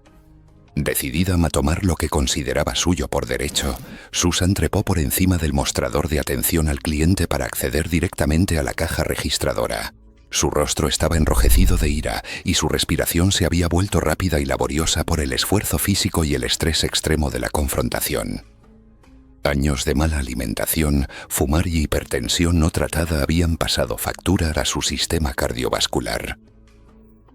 Decidida a tomar lo que consideraba suyo por derecho, Susan trepó por encima del mostrador de atención al cliente para acceder directamente a la caja registradora. Su rostro estaba enrojecido de ira y su respiración se había vuelto rápida y laboriosa por el esfuerzo físico y el estrés extremo de la confrontación. Años de mala alimentación, fumar y hipertensión no tratada habían pasado factura a su sistema cardiovascular.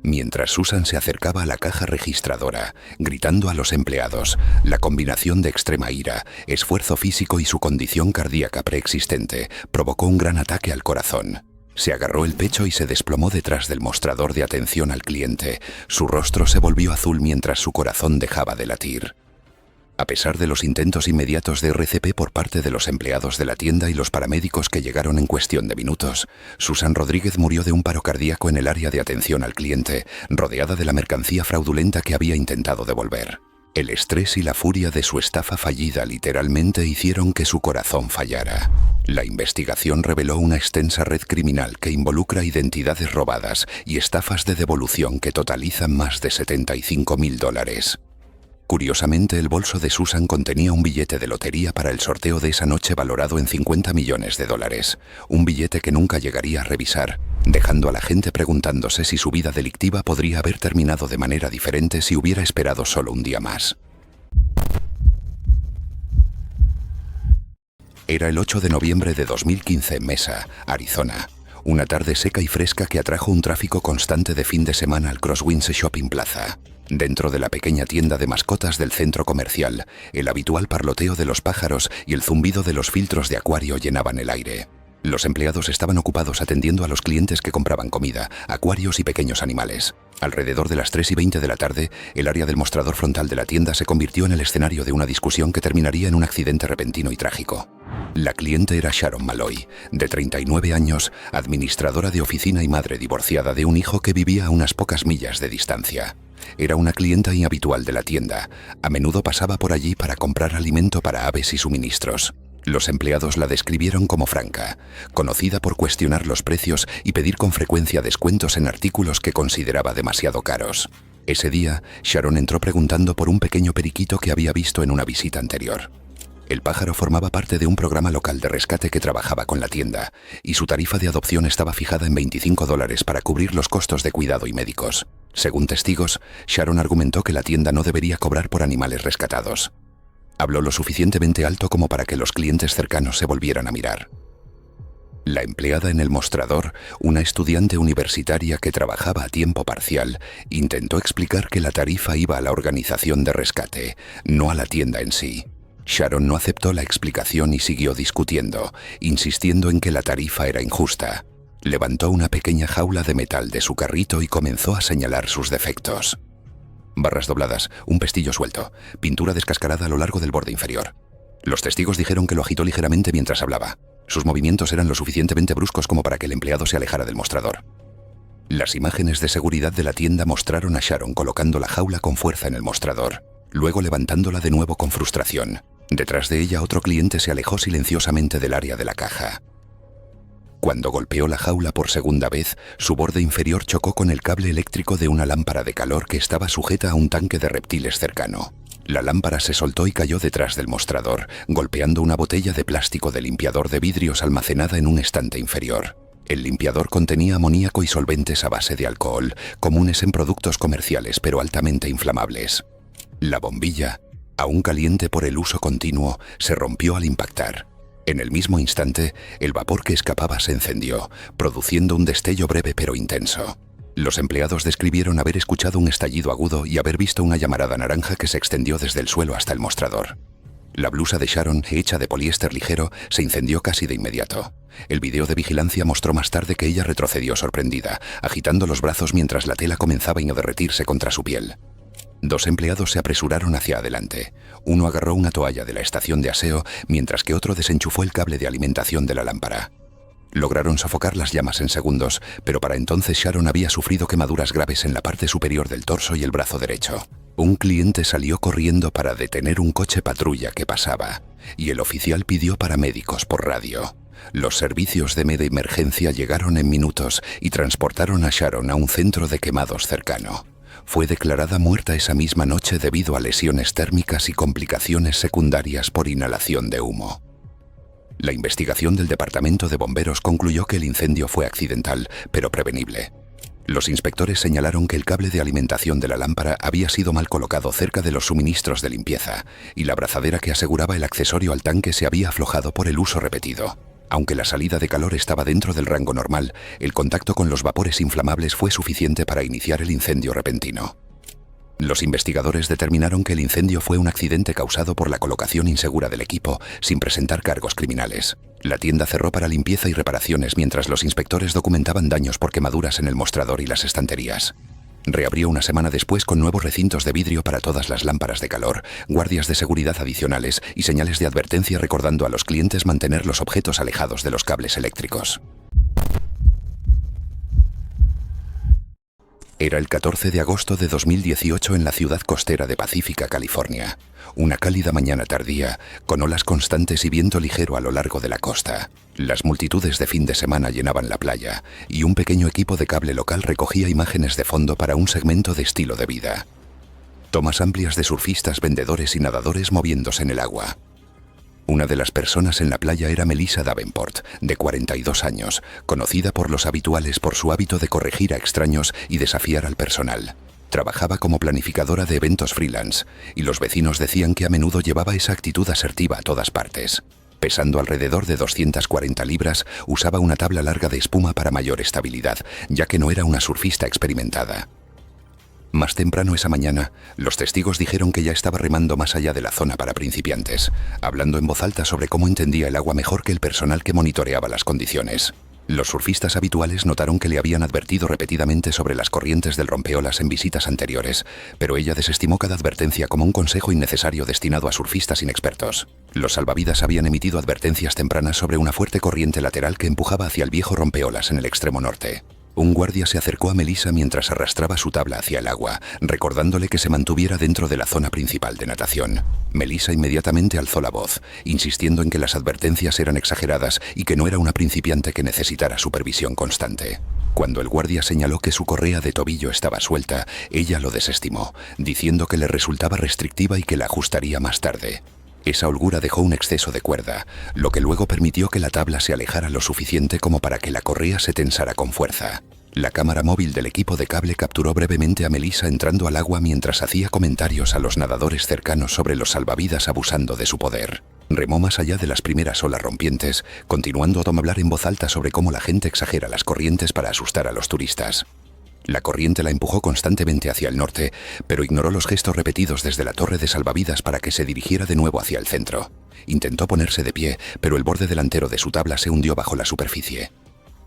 Mientras Susan se acercaba a la caja registradora, gritando a los empleados, la combinación de extrema ira, esfuerzo físico y su condición cardíaca preexistente provocó un gran ataque al corazón. Se agarró el pecho y se desplomó detrás del mostrador de atención al cliente. Su rostro se volvió azul mientras su corazón dejaba de latir. A pesar de los intentos inmediatos de RCP por parte de los empleados de la tienda y los paramédicos que llegaron en cuestión de minutos, Susan Rodríguez murió de un paro cardíaco en el área de atención al cliente, rodeada de la mercancía fraudulenta que había intentado devolver. El estrés y la furia de su estafa fallida literalmente hicieron que su corazón fallara. La investigación reveló una extensa red criminal que involucra identidades robadas y estafas de devolución que totalizan más de $75.000. Curiosamente, el bolso de Susan contenía un billete de lotería para el sorteo de esa noche valorado en $50 millones, un billete que nunca llegaría a revisar, dejando a la gente preguntándose si su vida delictiva podría haber terminado de manera diferente si hubiera esperado solo un día más. Era el 8 de noviembre de 2015 en Mesa, Arizona. Una tarde seca y fresca que atrajo un tráfico constante de fin de semana al Crosswinds Shopping Plaza. Dentro de la pequeña tienda de mascotas del centro comercial, el habitual parloteo de los pájaros y el zumbido de los filtros de acuario llenaban el aire. Los empleados estaban ocupados atendiendo a los clientes que compraban comida, acuarios y pequeños animales. Alrededor de las 3:20 de la tarde, el área del mostrador frontal de la tienda se convirtió en el escenario de una discusión que terminaría en un accidente repentino y trágico. La cliente era Sharon Malloy, de 39 años, administradora de oficina y madre divorciada de un hijo que vivía a unas pocas millas de distancia. Era una clienta inhabitual de la tienda. A menudo pasaba por allí para comprar alimento para aves y suministros. Los empleados la describieron como franca, conocida por cuestionar los precios y pedir con frecuencia descuentos en artículos que consideraba demasiado caros. Ese día, Sharon entró preguntando por un pequeño periquito que había visto en una visita anterior. El pájaro formaba parte de un programa local de rescate que trabajaba con la tienda, y su tarifa de adopción estaba fijada en $25 para cubrir los costos de cuidado y médicos. Según testigos, Sharon argumentó que la tienda no debería cobrar por animales rescatados. Habló lo suficientemente alto como para que los clientes cercanos se volvieran a mirar. La empleada en el mostrador, una estudiante universitaria que trabajaba a tiempo parcial, intentó explicar que la tarifa iba a la organización de rescate, no a la tienda en sí. Sharon no aceptó la explicación y siguió discutiendo, insistiendo en que la tarifa era injusta. Levantó una pequeña jaula de metal de su carrito y comenzó a señalar sus defectos. Barras dobladas, un pestillo suelto, pintura descascarada a lo largo del borde inferior. Los testigos dijeron que lo agitó ligeramente mientras hablaba. Sus movimientos eran lo suficientemente bruscos como para que el empleado se alejara del mostrador. Las imágenes de seguridad de la tienda mostraron a Sharon colocando la jaula con fuerza en el mostrador, luego levantándola de nuevo con frustración. Detrás de ella, otro cliente se alejó silenciosamente del área de la caja. Cuando golpeó la jaula por segunda vez, su borde inferior chocó con el cable eléctrico de una lámpara de calor que estaba sujeta a un tanque de reptiles cercano. La lámpara se soltó y cayó detrás del mostrador, golpeando una botella de plástico de limpiador de vidrios almacenada en un estante inferior. El limpiador contenía amoníaco y solventes a base de alcohol, comunes en productos comerciales pero altamente inflamables. La bombilla, aún caliente por el uso continuo, se rompió al impactar. En el mismo instante, el vapor que escapaba se encendió, produciendo un destello breve pero intenso. Los empleados describieron haber escuchado un estallido agudo y haber visto una llamarada naranja que se extendió desde el suelo hasta el mostrador. La blusa de Sharon, hecha de poliéster ligero, se incendió casi de inmediato. El video de vigilancia mostró más tarde que ella retrocedió sorprendida, agitando los brazos mientras la tela comenzaba a derretirse contra su piel. Dos empleados se apresuraron hacia adelante. Uno agarró una toalla de la estación de aseo, mientras que otro desenchufó el cable de alimentación de la lámpara. Lograron sofocar las llamas en segundos, pero para entonces Sharon había sufrido quemaduras graves en la parte superior del torso y el brazo derecho. Un cliente salió corriendo para detener un coche patrulla que pasaba, y el oficial pidió paramédicos por radio. Los servicios de emergencia llegaron en minutos y transportaron a Sharon a un centro de quemados cercano. Fue declarada muerta esa misma noche debido a lesiones térmicas y complicaciones secundarias por inhalación de humo. La investigación del Departamento de Bomberos concluyó que el incendio fue accidental, pero prevenible. Los inspectores señalaron que el cable de alimentación de la lámpara había sido mal colocado cerca de los suministros de limpieza, y la abrazadera que aseguraba el accesorio al tanque se había aflojado por el uso repetido. Aunque la salida de calor estaba dentro del rango normal, el contacto con los vapores inflamables fue suficiente para iniciar el incendio repentino. Los investigadores determinaron que el incendio fue un accidente causado por la colocación insegura del equipo, sin presentar cargos criminales. La tienda cerró para limpieza y reparaciones mientras los inspectores documentaban daños por quemaduras en el mostrador y las estanterías. Reabrió una semana después con nuevos recintos de vidrio para todas las lámparas de calor, guardias de seguridad adicionales y señales de advertencia recordando a los clientes mantener los objetos alejados de los cables eléctricos. Era el 14 de agosto de 2018 en la ciudad costera de Pacífica, California. Una cálida mañana tardía, con olas constantes y viento ligero a lo largo de la costa. Las multitudes de fin de semana llenaban la playa y un pequeño equipo de cable local recogía imágenes de fondo para un segmento de estilo de vida. Tomas amplias de surfistas, vendedores y nadadores moviéndose en el agua. Una de las personas en la playa era Melissa Davenport, de 42 años, conocida por los habituales por su hábito de corregir a extraños y desafiar al personal. Trabajaba como planificadora de eventos freelance, y los vecinos decían que a menudo llevaba esa actitud asertiva a todas partes. Pesando alrededor de 240 libras, usaba una tabla larga de espuma para mayor estabilidad, ya que no era una surfista experimentada. Más temprano esa mañana, los testigos dijeron que ya estaba remando más allá de la zona para principiantes, hablando en voz alta sobre cómo entendía el agua mejor que el personal que monitoreaba las condiciones. Los surfistas habituales notaron que le habían advertido repetidamente sobre las corrientes del rompeolas en visitas anteriores, pero ella desestimó cada advertencia como un consejo innecesario destinado a surfistas inexpertos. Los salvavidas habían emitido advertencias tempranas sobre una fuerte corriente lateral que empujaba hacia el viejo rompeolas en el extremo norte. Un guardia se acercó a Melissa mientras arrastraba su tabla hacia el agua, recordándole que se mantuviera dentro de la zona principal de natación. Melissa inmediatamente alzó la voz, insistiendo en que las advertencias eran exageradas y que no era una principiante que necesitara supervisión constante. Cuando el guardia señaló que su correa de tobillo estaba suelta, ella lo desestimó, diciendo que le resultaba restrictiva y que la ajustaría más tarde. Esa holgura dejó un exceso de cuerda, lo que luego permitió que la tabla se alejara lo suficiente como para que la correa se tensara con fuerza. La cámara móvil del equipo de cable capturó brevemente a Melissa entrando al agua mientras hacía comentarios a los nadadores cercanos sobre los salvavidas abusando de su poder. Remó más allá de las primeras olas rompientes, continuando a hablar en voz alta sobre cómo la gente exagera las corrientes para asustar a los turistas. La corriente la empujó constantemente hacia el norte, pero ignoró los gestos repetidos desde la torre de salvavidas para que se dirigiera de nuevo hacia el centro. Intentó ponerse de pie, pero el borde delantero de su tabla se hundió bajo la superficie.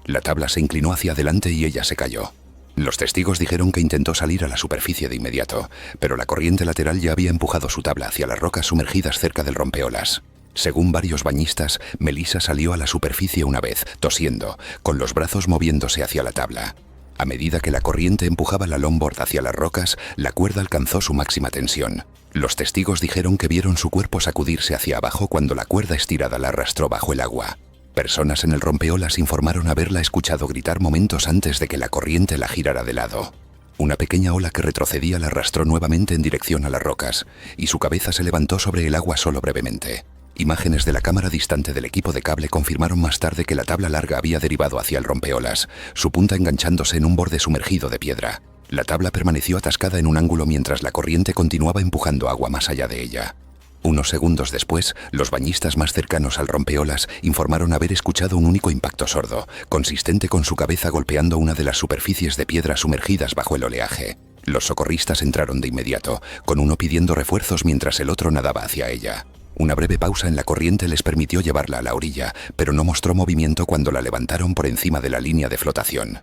La tabla se inclinó hacia adelante y ella se cayó. Los testigos dijeron que intentó salir a la superficie de inmediato, pero la corriente lateral ya había empujado su tabla hacia las rocas sumergidas cerca del rompeolas. Según varios bañistas, Melissa salió a la superficie una vez, tosiendo, con los brazos moviéndose hacia la tabla. A medida que la corriente empujaba la longboard hacia las rocas, la cuerda alcanzó su máxima tensión. Los testigos dijeron que vieron su cuerpo sacudirse hacia abajo cuando la cuerda estirada la arrastró bajo el agua. Personas en el rompeolas informaron haberla escuchado gritar momentos antes de que la corriente la girara de lado. Una pequeña ola que retrocedía la arrastró nuevamente en dirección a las rocas, y su cabeza se levantó sobre el agua solo brevemente. Imágenes de la cámara distante del equipo de cable confirmaron más tarde que la tabla larga había derivado hacia el rompeolas, su punta enganchándose en un borde sumergido de piedra. La tabla permaneció atascada en un ángulo mientras la corriente continuaba empujando agua más allá de ella. Unos segundos después, los bañistas más cercanos al rompeolas informaron haber escuchado un único impacto sordo, consistente con su cabeza golpeando una de las superficies de piedra sumergidas bajo el oleaje. Los socorristas entraron de inmediato, con uno pidiendo refuerzos mientras el otro nadaba hacia ella. Una breve pausa en la corriente les permitió llevarla a la orilla, pero no mostró movimiento cuando la levantaron por encima de la línea de flotación.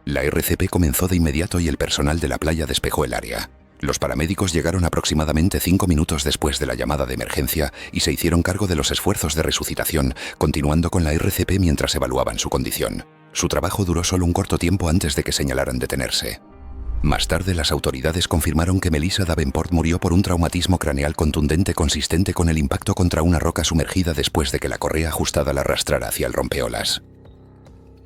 La RCP comenzó de inmediato y el personal de la playa despejó el área. Los paramédicos llegaron aproximadamente 5 minutos después de la llamada de emergencia y se hicieron cargo de los esfuerzos de resucitación, continuando con la RCP mientras evaluaban su condición. Su trabajo duró solo un corto tiempo antes de que señalaran detenerse. Más tarde, las autoridades confirmaron que Melissa Davenport murió por un traumatismo craneal contundente consistente con el impacto contra una roca sumergida después de que la correa ajustada la arrastrara hacia el rompeolas.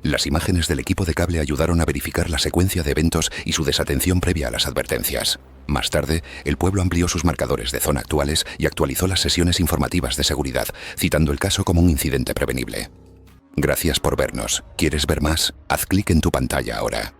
Las imágenes del equipo de cable ayudaron a verificar la secuencia de eventos y su desatención previa a las advertencias. Más tarde, el pueblo amplió sus marcadores de zona actuales y actualizó las sesiones informativas de seguridad, citando el caso como un incidente prevenible. Gracias por vernos. ¿Quieres ver más? Haz clic en tu pantalla ahora.